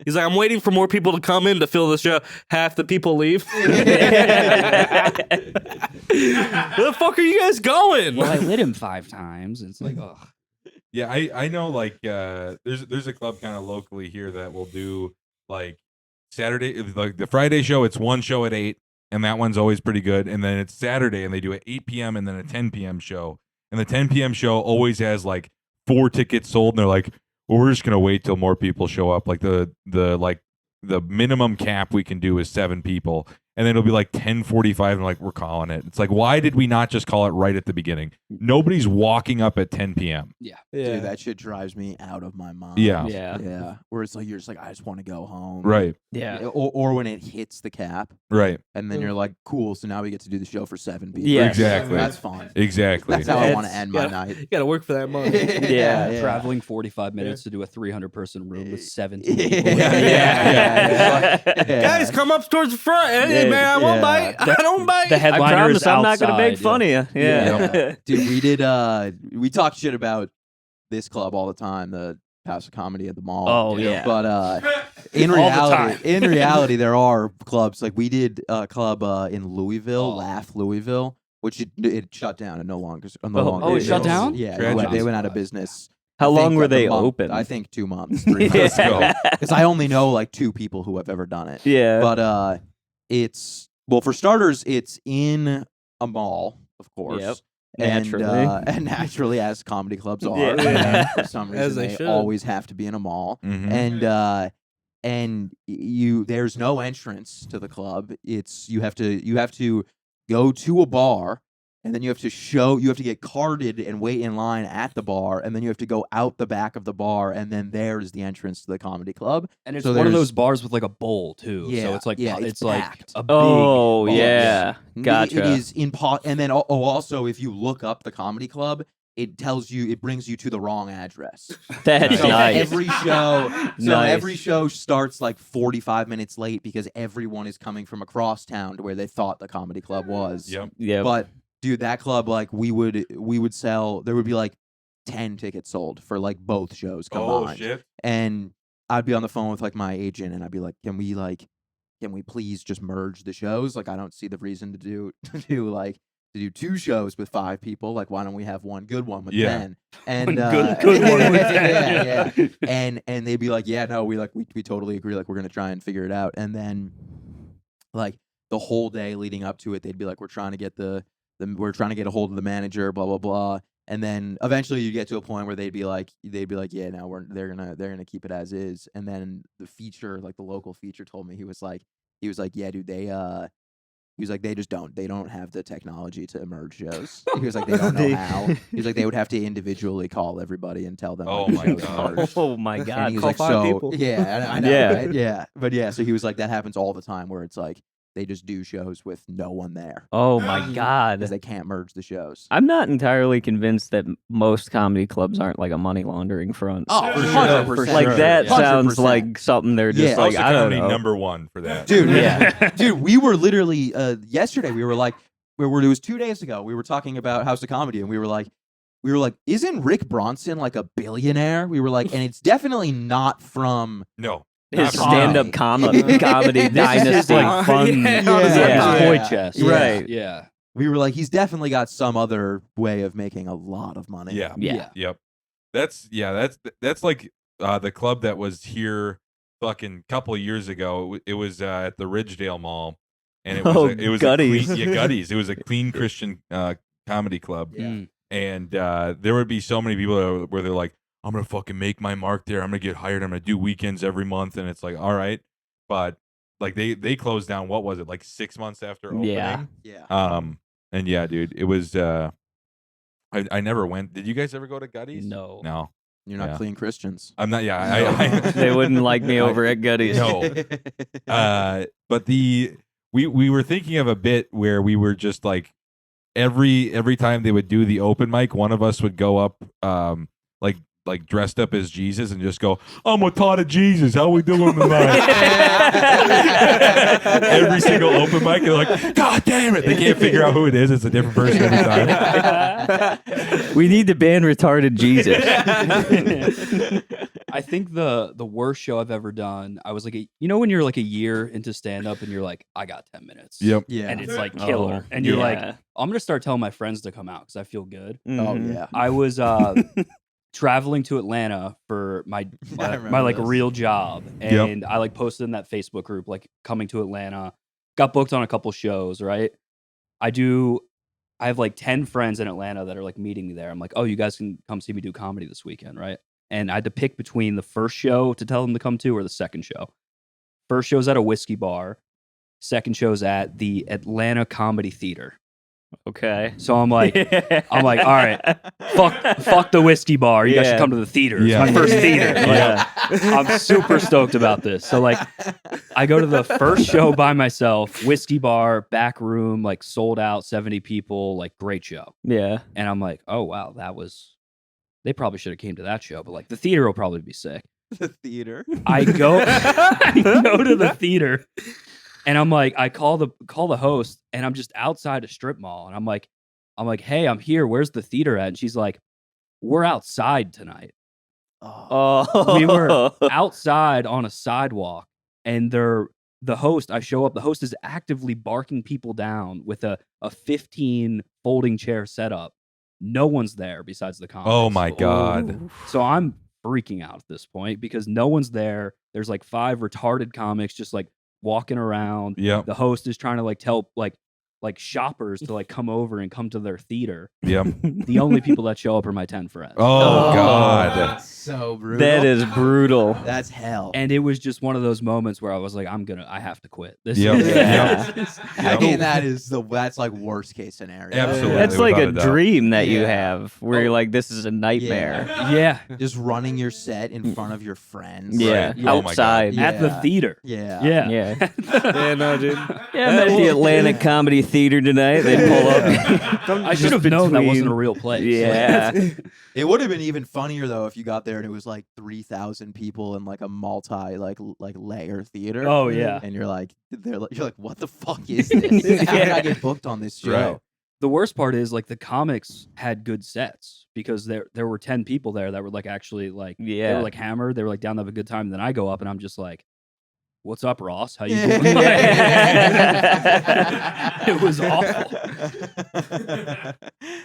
He's like, I'm waiting for more people to come in to fill the show. Half the people leave. Where the fuck are you guys going? Well, I lit him 5 times. It's like, ugh. Yeah, I know. Like, there's a club kind of locally here that will do like Saturday, like the Friday show, it's one show at 8, and that one's always pretty good. And then it's Saturday, and they do an 8 p.m. and then a 10 p.m. show. And the 10 p.m. show always has like 4 tickets sold, and they're like, well, we're just gonna wait till more people show up. Like the minimum cap we can do is 7 people. And then it'll be like 10:45, and like, we're calling it. It's like, why did we not just call it right at the beginning? Nobody's walking up at 10 p.m. Yeah. Dude, that shit drives me out of my mind. Yeah. Yeah. Where it's like, you're just like, I just want to go home. Right. Yeah. Or when it hits the cap, Right. and then you're like, cool, so now we get to do the show for 7 people. Yeah. Exactly. That's fun. Exactly. That's how I want to It's- end my yeah. night. You gotta work for that money. Yeah. Traveling 45 minutes to do a 300-person room with 17 Yeah. people. Yeah. Guys, come up towards the front. Hey, Yeah. man, I won't Yeah. bite. I don't bite. The I headliner promise is I'm not outside. gonna make fun of you. Yeah. Dude, we talk shit about this club all the time, the House of Comedy at the mall. Oh yeah. But in All the reality, time. there are clubs like we did a club in Louisville, Laugh Louisville, which it shut down and no longer. Oh, it shut down? Yeah, Tragedy. they went out of business. How I think, long were like, a they month. open? I think 2 months, 3 months. Yeah. Because I only know like 2 people who have ever done it. Yeah. But it's well, for starters, it's in a mall, of course. Yep. And, Naturally. and naturally, as comedy clubs are, Yeah. for some As reason, they they should. always have to be in a mall. Mhm. And there's no entrance to the club. You have to go to a bar, and then you have to get carded and wait in line at the bar, and then you have to go out the back of the bar, and then there's the entrance to the comedy club. And it's So one of there's- those bars with like a bowl too. Yeah, So it's like yeah, it's it's like packed. a big Oh bar. yeah. Gotcha. It is and then also if you look up the comedy club, it brings you to the wrong address. That's So nice. every show starts like 45 minutes late because everyone is coming from across town to where they thought the comedy club was. Yep. Yeah. But dude, that club, like we would sell, there would be like 10 tickets sold for like both shows combined. Oh shit. And I'd be on the phone with like my agent and I'd be like, can we please just merge the shows? Like I don't see the reason to do 2 shows with 5 people. Like why don't we have one good one with Yeah. 10? And One good one with 10. yeah. And they'd be like, yeah, no, we totally agree. Like we're gonna try and figure it out. And then like the whole day leading up to it, they'd be like, we're trying to get we're trying to get a hold of the manager, blah blah blah. And then eventually you get to a point where they'd be like, yeah, no, they're gonna keep it as is. And then the feature, like the local feature, told me he was like, yeah, dude, they just don't have the technology to merge shows. He was like, they don't know how. He was like, they would have to individually call everybody and tell them. Oh when the my show's God. merged. Oh my And god. he was call like, 5 people. yeah, I know, Yeah. right? Yeah, but yeah, so he was like, that happens all the time where it's like they just do shows with no one there Oh my because god. they can't merge the shows. I'm not entirely convinced that most comedy clubs aren't like a money laundering front. Oh, for sure. Like that 100%. sounds like something they're just Yeah. like House of I don't Comedy know. #1 for that. Dude, Yeah. dude, we were literally yesterday. We were like, it was 2 days ago. We were talking about House of Comedy, and we were like, isn't Rick Bronson like a billionaire? We were like, and it's definitely not from. No. His Not for stand-up me. comedy This is dynasty. his like fun Yeah. toy Yeah. chest. Right. Yeah. We were like, he's definitely got some other way of making a lot of money. Yeah. Yeah. Yep. That's like the club that was here fucking couple of years ago. It was at the Ridgedale Mall, and it was Oh, it was Gutties. a clean, yeah, Gutties. It was a clean Christian comedy club, Mm. and there would be so many people where they're like, I'm gonna fucking make my mark there. I'm gonna get hired. I'm gonna do weekends every month, and it's like, all right, but like they closed down. What was it, like 6 months after opening? Yeah. Yeah. And yeah, dude, it was. I never went. Did you guys ever go to Gutties? No. No, You're not Yeah. clean Christians. I'm not. Yeah, I They wouldn't like me over at Gutties. No. But we were thinking of a bit where we were just like every time they would do the open mic, one of us would go up like dressed up as Jesus and just go, I'm a ton of Jesus. How we doing tonight? Every single open mic, they're like, God damn it. They can't figure out who it is. It's a different person every time. We need to ban retarded Jesus. I think the worst show I've ever done, I was like, when you're like a year into stand up and you're like, I got 10 minutes. Yep. Yeah. And it's like Oh, killer. And you're like, yeah. I'm going to start telling my friends to come out because I feel good. Oh Mhm. yeah. I was traveling to Atlanta for my I remember my like this. real job, and I like posted in that Facebook group like coming to Atlanta. Got booked on a couple shows, right? I have like 10 friends in Atlanta that are like meeting me there. I'm like, oh, you guys can come see me do comedy this weekend, right? And I had to pick between the first show to tell them to come to or the second show. First show's at a whiskey bar. Second show's at the Atlanta Comedy Theater. Okay. So I'm like, all right, fuck the whiskey bar. You guys should come to the theater. It's my first theater. Like, I'm super stoked about this. So like, I go to the first show by myself, whiskey bar, back room, like sold out, 70 people, like great show. Yeah. And I'm like, oh wow, they probably should have came to that show, but like the theater will probably be sick. The theater. I go to the theater. And I'm like, I call the host, and I'm just outside a strip mall, and I'm like, hey, I'm here. Where's the theater at? And she's like, we're outside tonight. Oh. We were outside on a sidewalk, and the host. I show up. The host is actively barking people down with a 15 folding chair setup. No one's there besides the comics. Oh my God. So I'm freaking out at this point because no one's there. There's like 5 retarded comics just like walking around. Yep. The host is trying to like tell like shoppers to like come over and come to their theater. Yep. The only people that show up are my 10 friends. Oh God. That's so brutal. That is brutal. That's hell. And it was just one of those moments where I was like, I have to quit. This Yep. is Yeah. I mean, that's like worst case scenario. Absolutely. That's like without a a doubt. dream that you Yeah. have where you're like, this is a nightmare. yeah. Just running your set in front of your friends. Yeah. Right. Oh my God. Outside. Yeah. At the theater. Yeah. Yeah. Yeah. Yeah, no, dude. Yeah, I'm at the Atlanta Comedy Theater tonight. They pull up. I should have known that wasn't a real place. Yeah. It would have been even funnier though if you got there and it was like 3,000 people in like a multi like layer theater. Oh yeah. And you're like, what the fuck is this? How did I get booked on this show? Right. The worst part is like the comics had good sets because there were 10 people there that were like actually like they Yeah. were like hammered. They were like down to have a good time. And then I go up and I'm just like, "What's up, Ross? How you Yeah. doing?" Yeah. It was awful.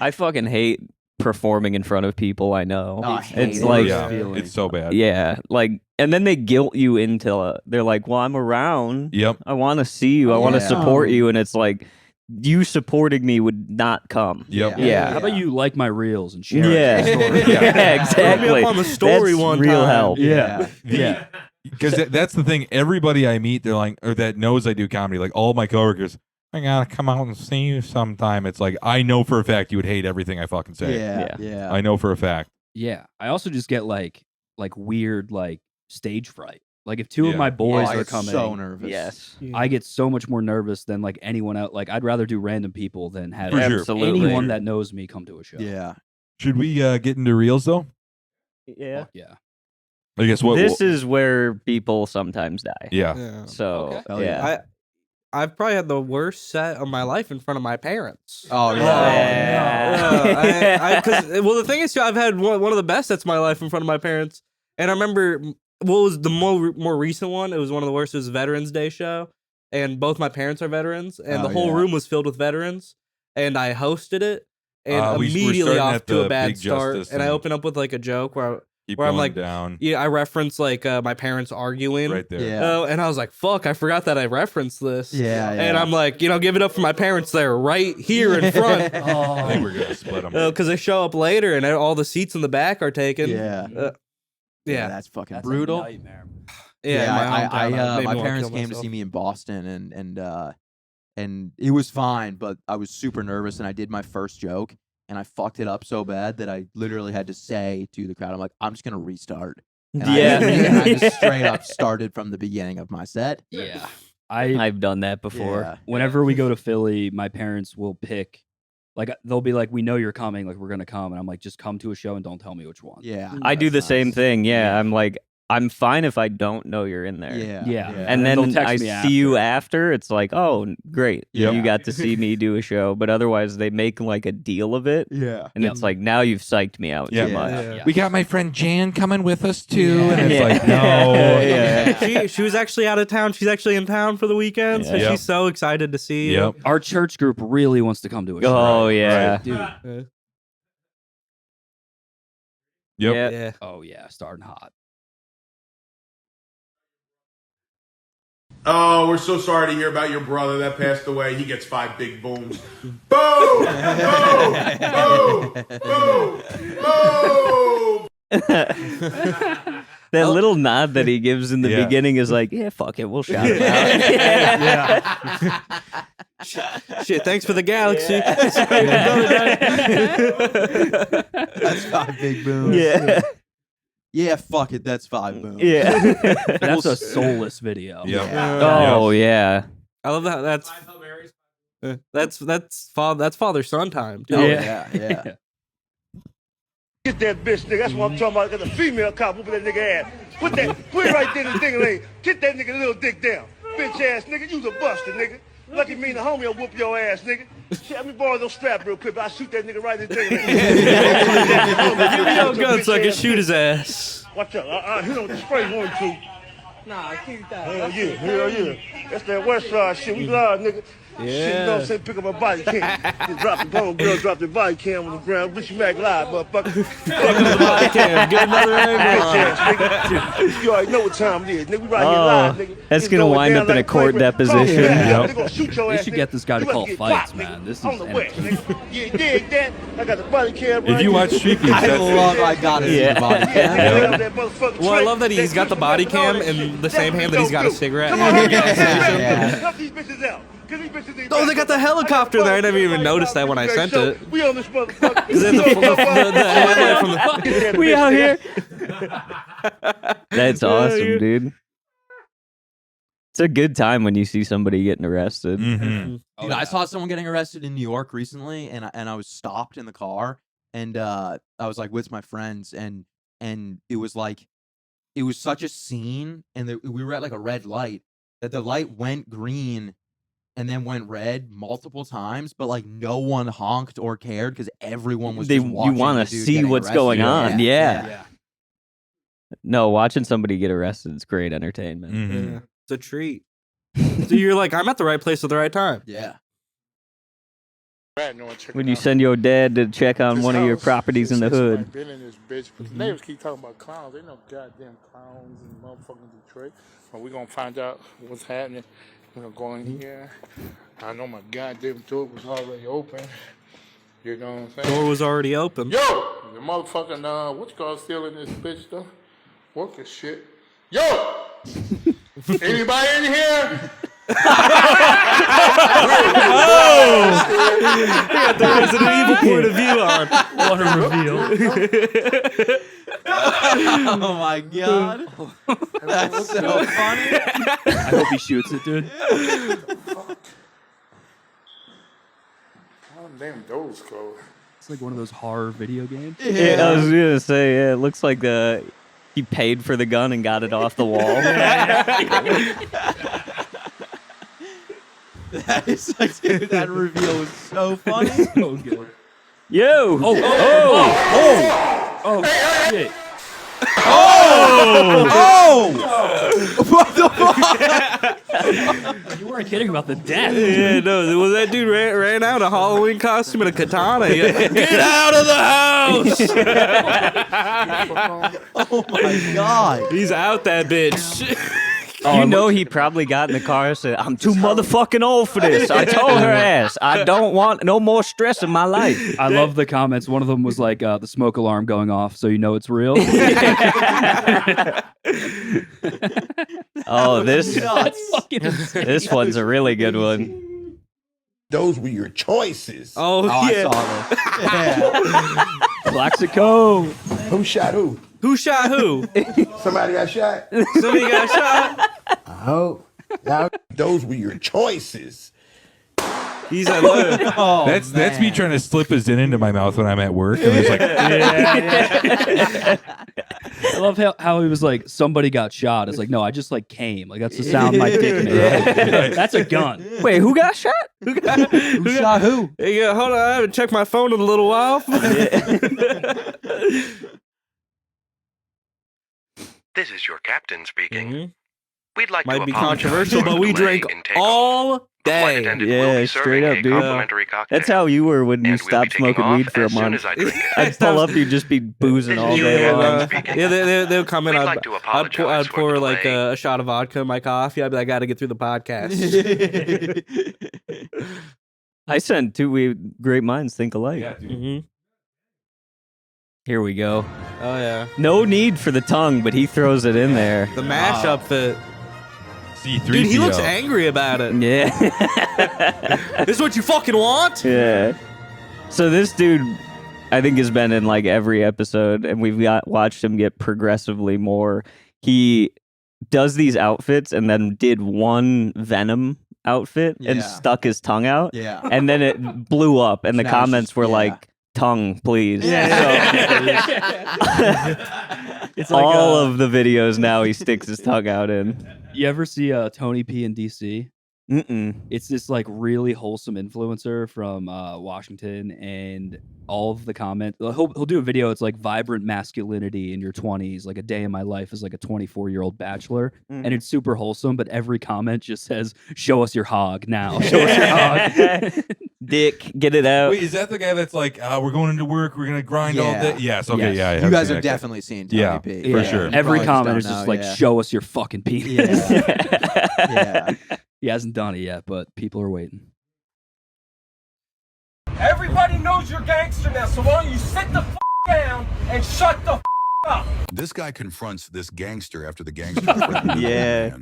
I fucking hate performing in front of people I know. Oh, I hate it's it. like, yeah, feeling. it's so bad. yeah, like, and then they guilt you into. They're like, "Well, I'm around. Yep. I want to see you. I want to Yeah. support you." And it's like, you supporting me would not come. Yep. Yeah. How about you like my reels and share Yeah, it? Story? yeah, Throw exactly. me up on the story That's one real time. help. Yeah. Yeah. Because that's the thing. Everybody I meet, they're like, or that knows I do comedy, like all my coworkers, I gotta come out and see you sometime. It's like, I know for a fact you would hate everything I fucking say. Yeah. Yeah. Yeah. I know for a fact. Yeah. I also just get like weird like stage fright. Like if two of Yeah. my boys I are get coming, so nervous. Yes. I get so much more nervous than like anyone else. Like I'd rather do random people than have For sure. Absolutely. anyone that knows me come to a show. Yeah. Should we get into reels though? Yeah. Fuck yeah. I guess what This is where people sometimes die. yeah. Yeah. So Okay. Oh, yeah. I've probably had the worst set of my life in front of my parents. Oh yeah. Well, the thing is, too, I've had one of the best sets of my life in front of my parents, and I remember what was the more recent one. It was one of the worst. It was a Veterans Day show, and both my parents are veterans, and the Oh, whole yeah. room was filled with veterans, and I hosted it, and We're immediately starting off at to the a bad Big start, Justice and I and- open up with like a joke where Keep Where I'm going like, down I referenced like my parents arguing. right there. Yeah. And I was like, fuck, I forgot that I referenced this. Yeah. And I'm like, give it up for my parents there, right here in front. I think we're gonna split them. Because they show up later and all the seats in the back are taken. Yeah. Yeah. That's fucking That's a brutal. nightmare. Yeah, my my parents came to see me in Boston and it was fine, but I was super nervous and I did my first joke and I fucked it up so bad that I literally had to say to the crowd, I'm like, I'm just gonna restart. And I just straight up started from the beginning of my set. Yeah. I've done that before. Yeah. Whenever we go to Philly, my parents will pick, like, they'll be like, we know you're coming, like, we're going to come. And I'm like, just come to a show and don't tell me which one. Yeah. I do the That's same nice. thing. Yeah, Yeah. I'm like, I'm fine if I don't know you're in there. Yeah. Yeah. And they'll then text I me see you after. It's like, oh, great. Yep. You got to see me do a show. But otherwise, they make like a deal of it. Yeah. And it's like, now you've psyched me out Yeah. too much. Yeah. We got my friend Jan coming with us too, and it's Yeah. like, no. Yeah. she was actually out of town. She's actually in town for the weekend, so Yep. she's so excited to see you. Yep. Our church group really wants to come to a show. Oh, yeah. Dude. Yep. Yeah. Yeah. Oh yeah, starting hot. Oh, we're so sorry to hear about your brother that passed away. He gets 5 big booms. Boom! Boom! Boom! Boom! Boom! That little nod that he gives in the Yeah. beginning is like, yeah, fuck it, we'll shout it out. Shit, thanks for the galaxy. That's 5 big booms. Yeah. Yeah, fuck it. That's 5 booms. Yeah. That's a soulless video. Yep. Oh, yeah. I love that. That's father son time. Too. Oh, Yeah. yeah. Get that bitch, nigga. That's what I'm talking about. Got a female cop whooping that nigga ass. Put it right there in the ding-a-ling. Get that nigga little dick down. Bitch ass nigga, you's a buster, nigga. Lucky me and the homie will whoop your ass, nigga. Shit, let me borrow those strap real quick, but I'll shoot that nigga right in the ding-a-ling. Give me your gun so I can shoot his ass. Watch out. He don't spray one, two. Nah, keep that. Hell yeah. That's that West Side shit. We live, nigga. Shit, you know what I'm saying? Pick up my body cam. Just drop the bone, girl, drop the body cam on the ground. Richie Mac live, motherfucker. Body cam. Get another angle. Nigga. You already know what time it is, nigga. We right here live, nigga. That's It's gonna going wind down up in a like court flagrant. deposition. They're Yep. gonna shoot your They ass, should nigga. get this guy to You call about get fights, popped, man. nigga. This is on the west, entertaining. nigga. You dig that? I got the body cam right If you here. watch Street Beats, I that's love I gotta see Yeah. the body Yeah, cam. that motherfucker Well, I Trey, love that he's that got the body Christmas weapon, cam all that in shit. the same That's hand what that he's we got a gonna do. cigarette. Come on, hurry up, Yeah. Help these bitches out. 'Cause these bitches ain't Oh, they got the helicopter there. I never even noticed that when I sent it. We on this motherfucker. Is it the headlight from the... We out here. That's awesome, dude. It's a good time when you see somebody getting arrested. Mhm. Dude, I saw someone getting arrested in New York recently, and I was stopped in the car, and I was like with my friends, and it was like, it was such a scene, and we were at like a red light, that the light went green and then went red multiple times, but like no one honked or cared because everyone was just You watching want the to dude see getting what's arrested. going on. Yeah. Yeah. No, watching somebody get arrested is great entertainment. Mhm. Yeah, it's a treat. So you're like, I'm at the right place at the right time. Yeah. When you send your dad to check on one of your properties in the hood. Been in this bitch, but the neighbors keep talking about clowns. They know goddamn clowns in motherfucking Detroit. But we're gonna find out what's happening. We're gonna go in here. I know my goddamn door was already open. You know what I'm saying? Door was already open. Yo, the motherfucking what you call stealing this bitch though? Working shit. Yo, anybody in here? The Resident Evil point of view on. What a reveal. Oh my god. That's so funny. I hope he shoots it, dude. Oh, damn doors closed. It's like one of those horror video games. Yeah, I was gonna say, yeah, it looks like he paid for the gun and got it off the wall. That is like, dude, that reveal was so funny. So good. Yo! Oh, shit. What the fuck? You weren't kidding about the death. Yeah, no, was that dude ran out a Halloween costume and a katana? Get out of the house! Oh my god. He's out that bitch. You know he probably got in the car and said, I'm too motherfucking old for this. I told her ass, I don't want no more stress in my life. I love the comments. One of them was like, the smoke alarm going off, so you know it's real. Oh, this That's fucking insane. this one's a really good one. Those were your choices. Oh, I yeah. saw this. Plaxico. Who shot who? Who shot who? Somebody got shot? Somebody got shot? Oh. Those were your choices. He's at look. Oh, That's me trying to slip a Zin into my mouth when I'm at work. And it's like, I love how he was like, somebody got shot. It's like, no, I just like came. Like, that's the sound my dick made. That's a gun. Wait, who got shot? who shot who? Hey, yeah, hold on, I haven't checked my phone in a little while. This is your captain speaking. Mhm. We'd like Might to be apologize controversial, for but the we delay drank in takeoff. all day. Yeah, straight up, dude. That's how you were when you stopped smoking weed for a month. I'd pull up, you'd just be boozing all day long. They'll come in. I'd pour like a shot of vodka in my coffee. I'd be like, I got to get through the podcast. I sent two great minds think alike. Yeah, dude. Mm-hmm. Here we go. Oh yeah. No need for the tongue, but he throws it in there. The mash outfit. C3PO. Dude, he looks angry about it. Yeah. This is what you fucking want? Yeah. So this dude, I think, has been in like every episode, and we've watched him get progressively more. He does these outfits and then did one Venom outfit and stuck his tongue out. Yeah. And then it blew up, and the Now it's comments just- were yeah. like, tongue, please. It's like all of the videos now he sticks his tongue out in. You ever see Tony P in DC? Mm-mm. It's this like really wholesome influencer from Washington, and all of the comments. He'll do a video. It's like vibrant masculinity in your 20s, like a day in my life as like a 24-year-old bachelor, and it's super wholesome. But every comment just says, "Show us your hog now. Show us your hog." Dick, get it out. Wait, is that the guy that's like, we're going into work, we're gonna grind all day? Yes. Okay. Yes. Yeah. I You guys seen have that guy. definitely seen Tony Yeah, P. for sure. Every Probably comment is don't just know, like, yeah. "Show us your fucking penis." Yeah. He hasn't done it yet, but people are waiting. Everybody knows you're gangster now, so why don't you sit the down and shut the up? This guy confronts this gangster after the gangster. Yeah.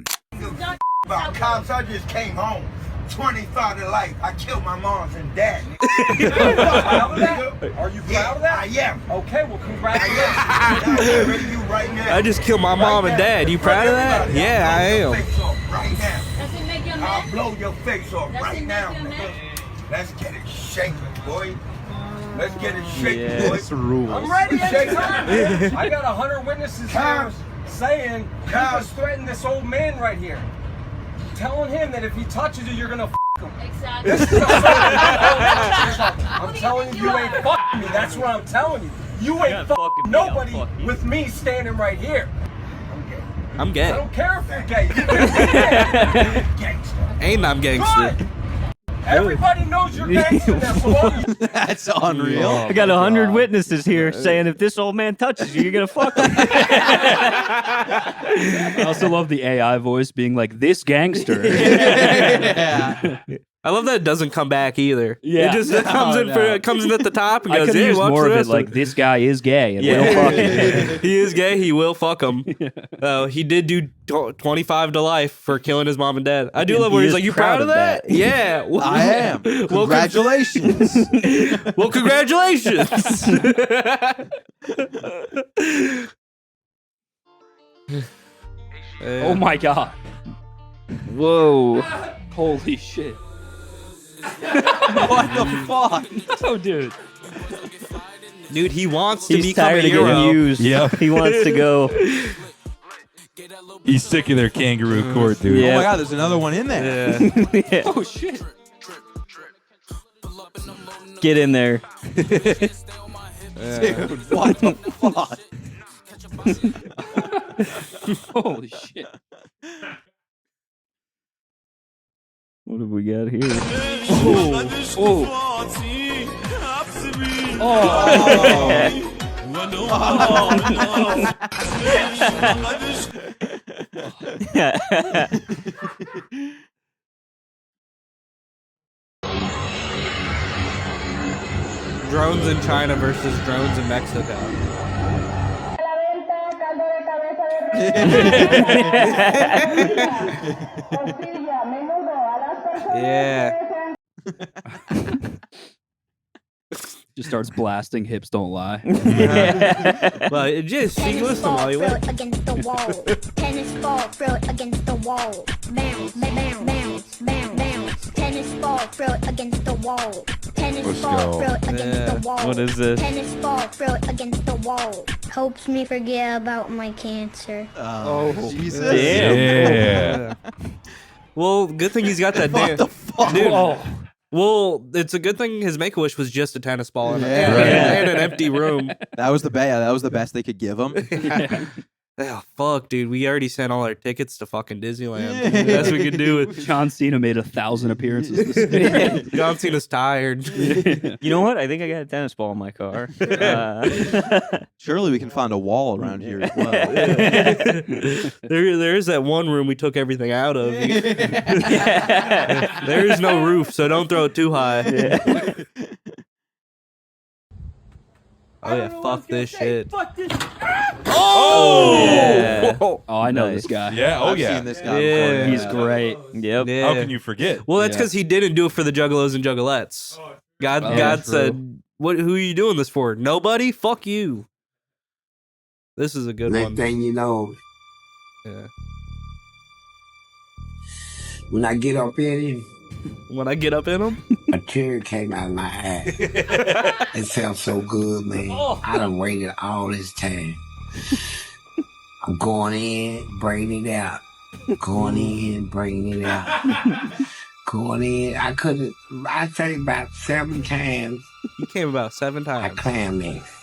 About cops, I just came home. 25 to life. I killed my moms and dad. Are you proud of that? Are you proud of that? I am. Okay, well, congratulations. I'm ready to you right now. I just killed my mom and dad. You proud of that? Yeah, I am. Right now. Does it make you a I'll man? blow your face off Does right it now. make you a man? Let's get it shaking, boy. Let's get it shaking, Yes, boy. rules. I'm ready anytime. Man. I got 100 witnesses here saying you just threatened this old man right here. Telling him that if he touches you, you're gonna him. Exactly. This is I'm telling you, you ain't fucking me. That's what I'm telling you. You ain't fucking nobody with me standing right here. I'm I gay. don't care if you're gay. You can be gangster. Ain't I'm gangster. Good. Everybody knows you're gangster now. So why don't you That's unreal. I got 100 witnesses here saying if this old man touches you, you're gonna fuck him. I also love the AI voice being like, "This gangster." Yeah. I love that it doesn't come back either. Yeah. It just comes in it comes in at the top and I goes, could "Hey, use watch more of this it. Like, this guy is gay and Yeah. will fuck him. He is gay. He will fuck him. He did do 25 to life for killing his mom and dad. I do And love where he he's is like, "You proud proud of of that?" that. Yeah. I am. Well, Congratulations. Well, congratulations. Oh my god! Whoa. Holy shit! What the fuck? Oh, dude. Dude, he wants to He's become a tired of hero. getting used. Yep. He wants to go. He's sick of their kangaroo court, dude. Yeah. Oh my god, there's another one in there. Yeah. Oh shit! Get in there. Dude, what the fuck? Holy shit! What have we got here? Drones in China versus drones in Mexico. Yeah. Just starts blasting "Hips Don't Lie." Well, it just she listened while you went. Against the wall. Tennis ball throw it against the wall. Bounce, bounce, bounce, bounce, bounce. Tennis ball throw it against the wall. Tennis Let's ball go. throw it against the wall. What is this? Tennis ball throw it against the wall. Helps me forget about my cancer. Oh, Jesus. Yeah. Well, good thing he's got that What damn. the fuck? Dude. Well, it's a good thing his Make-A-Wish was just a tennis ball and, Yeah. and an empty room. That was the best. That was the best they could give him. Oh, fuck, dude. We already sent all our tickets to fucking Disneyland. The best we could do with John Cena made 1,000 appearances this day. John Cena's tired. You know what? I think I got a tennis ball in my car. Surely we can find a wall around here as well. There is that one room we took everything out of. There is no roof, so don't throw it too high. Oh yeah, fuck this shit. Oh! Yeah. Oh, I know this guy. Yeah. Oh I've yeah. seen this guy Yeah. before. He's great. Yep. Yeah. How can you forget? Well, that's Yeah. because he didn't do it for the juggalos and juggalettes. God true. said, "What? Who are you doing this for? Nobody. Fuck you." This is a good one. Next thing you know, Yeah. when I get up in him, When I get up in them, a tear came out of my eye. It felt so good, man. I done waited all this time. I'm going in, bringing it out. Going in, bringing it out. Going in. I say about 7 times. he came about 7 I times. climaxed.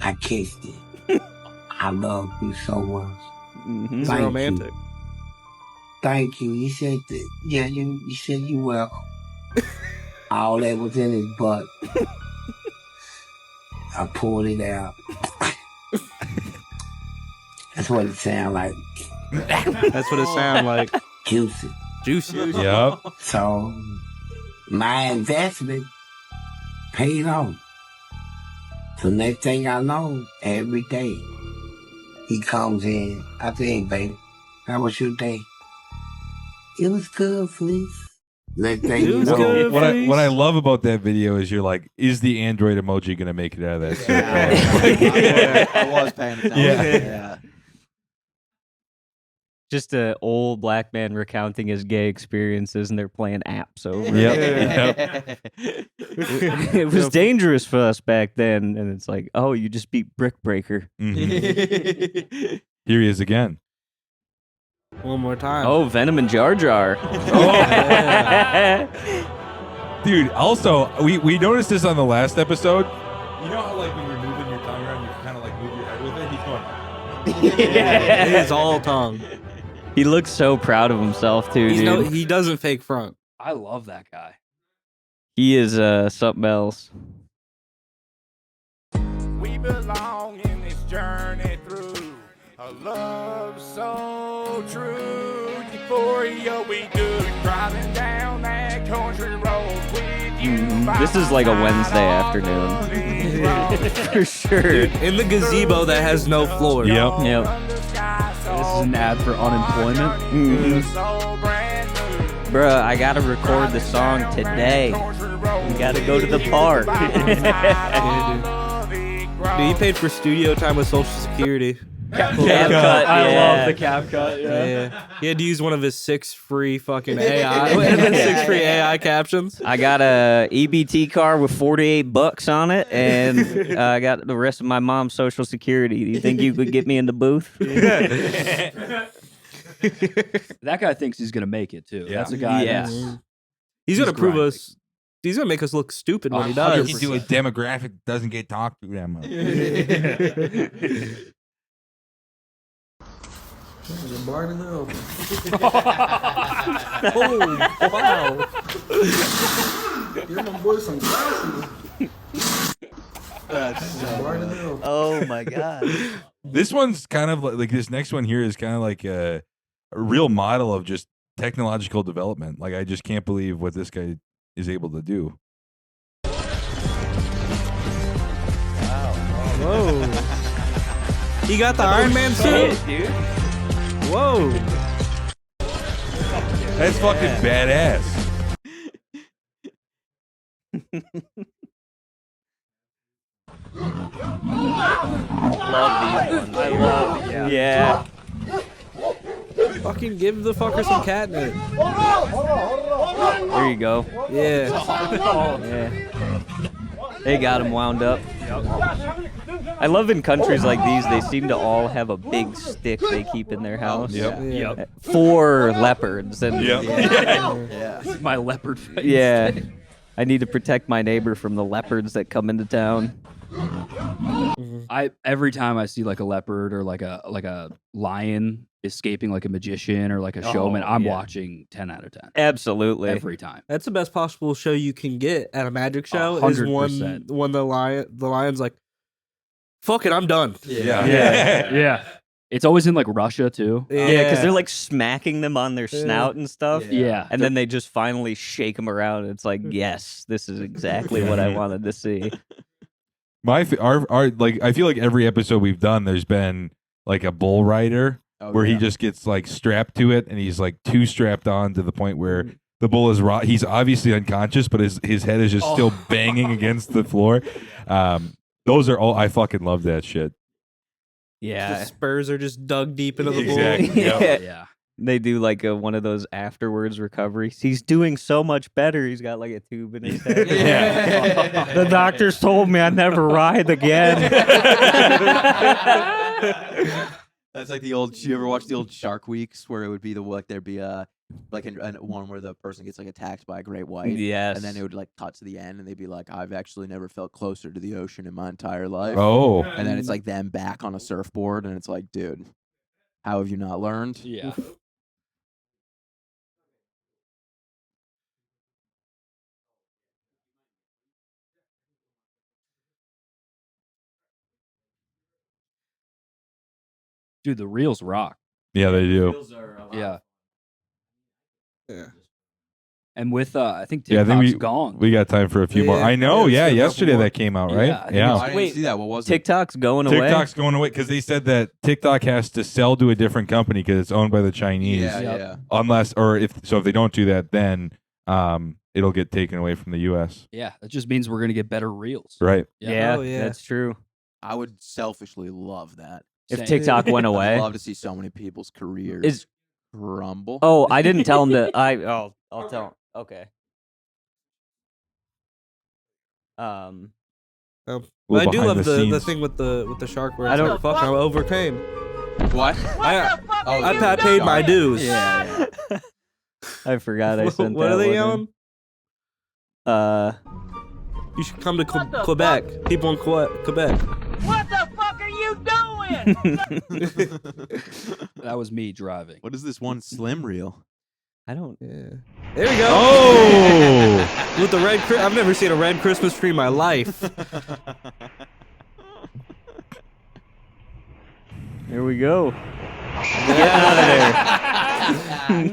I kissed it. I love you so much. Mhm. It's Thank you. romantic. Thank you. He said that. Yeah, you said you welcome. All that was in his butt. I pulled it out. That's what it sounded like. That's what it sounds like. Juicy. Juicy. Yep. So my investment paid off. So next thing I know, every day he comes in. I say, hey, baby, how was your day? It was good, please. Next thing you know, good. What I love about that video is you're like, is the Android emoji gonna make it out of that? I was paying attention. Yeah. Just an old black man recounting his gay experiences, and they're playing apps over. Yep. It was dangerous for us back then, and it's like, oh, you just beat Brick Breaker. Mhm. Here he is again. One more time. Oh, Venom and Jar Jar. Dude, also, we noticed this on the last episode. You know how like when you're moving your tongue around, you kind of like move your head with it? He's going. It is all tongue. He looks so proud of himself too, dude. He doesn't fake front. I love that guy. He is something else. We belong in this journey through a love so true. Euphoria we do, driving down that country road with you. This is like a Wednesday afternoon. For sure. Dude, in the gazebo that has no floor. Yep. Yep. This is an ad for unemployment. Bruh, I gotta record the song today. We gotta go to the park. Dude, he paid for studio time with Social Security. Cap cut, I yeah. love the cap cut. Yeah. He had to use one of his 6 free fucking AI. 6 free AI captions. I got a EBT card with $48 on it, and I got the rest of my mom's Social Security. Do you think you could get me in the booth? That guy thinks he's gonna make it too. Yeah. That's a guy. Yeah. That's, He's gonna prove grinding. us. He's gonna make us look stupid when he How does. you do a demographic that doesn't get talked to that much? Oh, wow. Give my boy some glasses. Oh my god. This one's kind of like this next one here is kind of like a real model of just technological development. Like I just can't believe what this guy is able to do. Whoa. He got the Iron Man suit? dude. Whoa. That's fucking badass. Love these ones. I love yeah. Fucking give the fucker some catnip. There you go. Yeah. Yeah. They got him wound up. I love in countries like these, they seem to all have a big stick they keep in their house. Yep. For leopards. And Yeah. This is my leopard fight. Yeah. I need to protect my neighbor from the leopards that come into town. Every time I see like a leopard or like a lion escaping like a magician or like a showman, I'm watching 10 out of 10. Absolutely. Every time. That's the best possible show you can get at a magic show. Is 100%. when the lion's like, "Fuck it, I'm done." Yeah. It's always in like Russia too. Yeah, because they're like smacking them on their snout and stuff. Yeah. And then they just finally shake them around. And it's like, yes, this is exactly what I wanted to see. Our like I feel like every episode we've done, there's been like a bull rider where he just gets like strapped to it, and he's like too strapped on to the point where the bull is he's obviously unconscious, but his head is just still banging against the floor. Those are all I fucking love that shit. Yeah. The spurs are just dug deep into the bull. Exactly. Yeah. They do like one of those afterwards recoveries. He's doing so much better. He's got like a tube in his head. Yeah. The doctors told me I'd never ride again. That's like the old. You ever watch the old Shark Weeks where it would be there'd be like one where the person gets like attacked by a great white. Yes. And then it would like cut to the end, and they'd be like, "I've actually never felt closer to the ocean in my entire life." Oh. And then it's like them back on a surfboard, and it's like, dude, how have you not learned? Yeah. Dude, the reels rock. Yeah, they do. Yeah. Yeah. And with I think Yeah, I TikTok's think gone. we got time for a few more. Yeah, I know. yeah, Yeah, let's do a couple yesterday more. that came out, right? Yeah, I think Yeah. I didn't see that. What was it? TikTok's going away. TikTok's going away because they said that TikTok has to sell to a different company because it's owned by the Chinese. Yeah, Yep. yeah. Unless, or if they don't do that, then it'll get taken away from the U.S. Yeah, that just means we're gonna get better reels. Right. Yeah, Oh, yeah. that's true. I would selfishly love that. If Same. TikTok went I'd away, love to see so many people's careers is crumble. oh, I didn't tell him to. I'll tell him. Okay. Little I do behind love the scenes. thing with the shark where I it's don't- like, fuck, I overcame. What? I paid my dues. Yeah. I forgot I sent What that are they one in. yelling? You should come to Quebec. People in Quebec. What the fuck are you doing? That was me driving. What is this one slim reel? I don't. Yeah. There we go. Oh! With the red, I've never seen a red Christmas tree in my life. Here we go. Get out of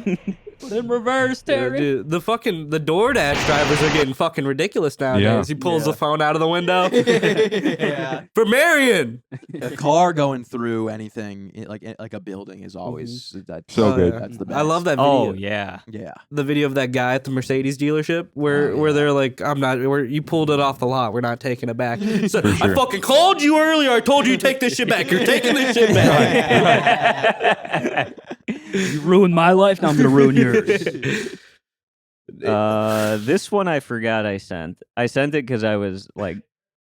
there. Put in reverse, Terry. Dude, the DoorDash drivers are getting fucking ridiculous nowadays. Yeah. He pulls the phone out of the window. Yeah. For Marion. A car going through anything like a building is always that's So good. That's the best. I love that video. Oh yeah. Yeah. The video of that guy at the Mercedes dealership where they're like, you pulled it off the lot. We're not taking it back. So, For sure. I fucking called you earlier. I told you to take this shit back. You're taking this shit back. You ruined my life. Now I'm gonna ruin yours. This one I forgot I sent. I sent it because I was like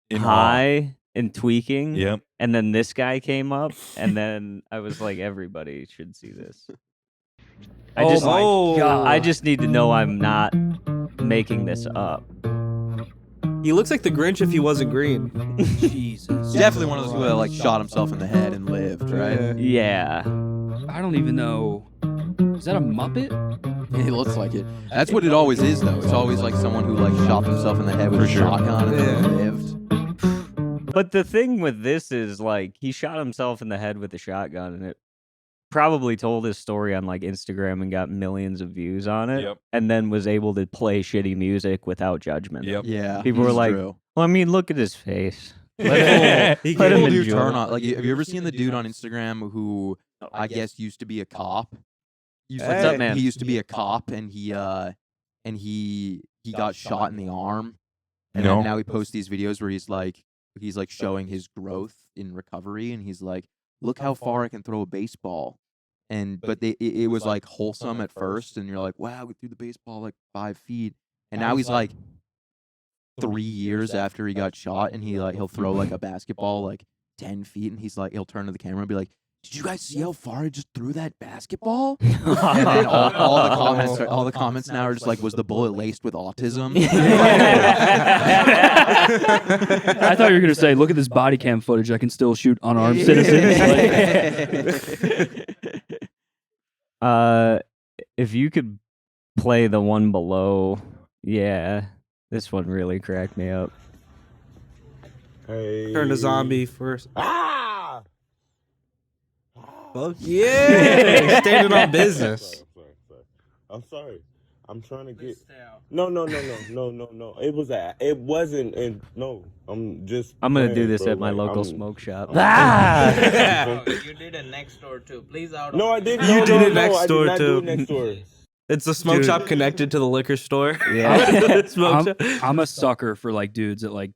In high and tweaking. Yep. And then this guy came up, and then I was like, everybody should see this. I just need to know I'm not making this up. He looks like the Grinch if he wasn't green. Jesus. He's definitely one of those people that like shot himself in the head and lived, right? Yeah. I don't even know. Is that a Muppet? He looks like it. That's what it always is, though. It's always like someone who like shot himself in the head with For a sure. shotgun and then lived. But the thing with this is like he shot himself in the head with a shotgun, and it probably told his story on like Instagram and got millions of views on it, Yep. and then was able to play shitty music without judgment. Yep. Yeah. People were it's like, true. "Well, I mean, look at his face. He Let him people do enjoy turn it." on. Like, have you ever seen the dude on Instagram who I guess used to be a cop? What's up, man? He used to be a cop, and he got shot in the arm, and No. then now he posts these videos where he's like showing his growth in recovery, and he's like, look how far I can throw a baseball. But it was like wholesome at first, and you're like, wow, we threw the baseball like 5 feet, and now he's like 3 years after he got shot, and he'll throw like a basketball like 10 feet, and he'll turn to the camera and be like, did you guys see how far I just threw that basketball? And then all the comments now are just like, was the bullet laced with autism? I thought you were gonna say, look at this body cam footage. I can still shoot unarmed citizens. If you could play the one below, yeah, this one really cracked me up. Turn to zombie first. Fuck yeah! Standing on business. I'm sorry. I'm trying to get. No. It wasn't. And no, I'm just. I'm gonna do this at my local smoke shop. Ah! You did it next door too. Please out. No, I didn't. You did it no, next I door did not do too. it next door. It's the smoke shop connected to the liquor store. Yeah. Smoke shop. I'm a sucker for like dudes that like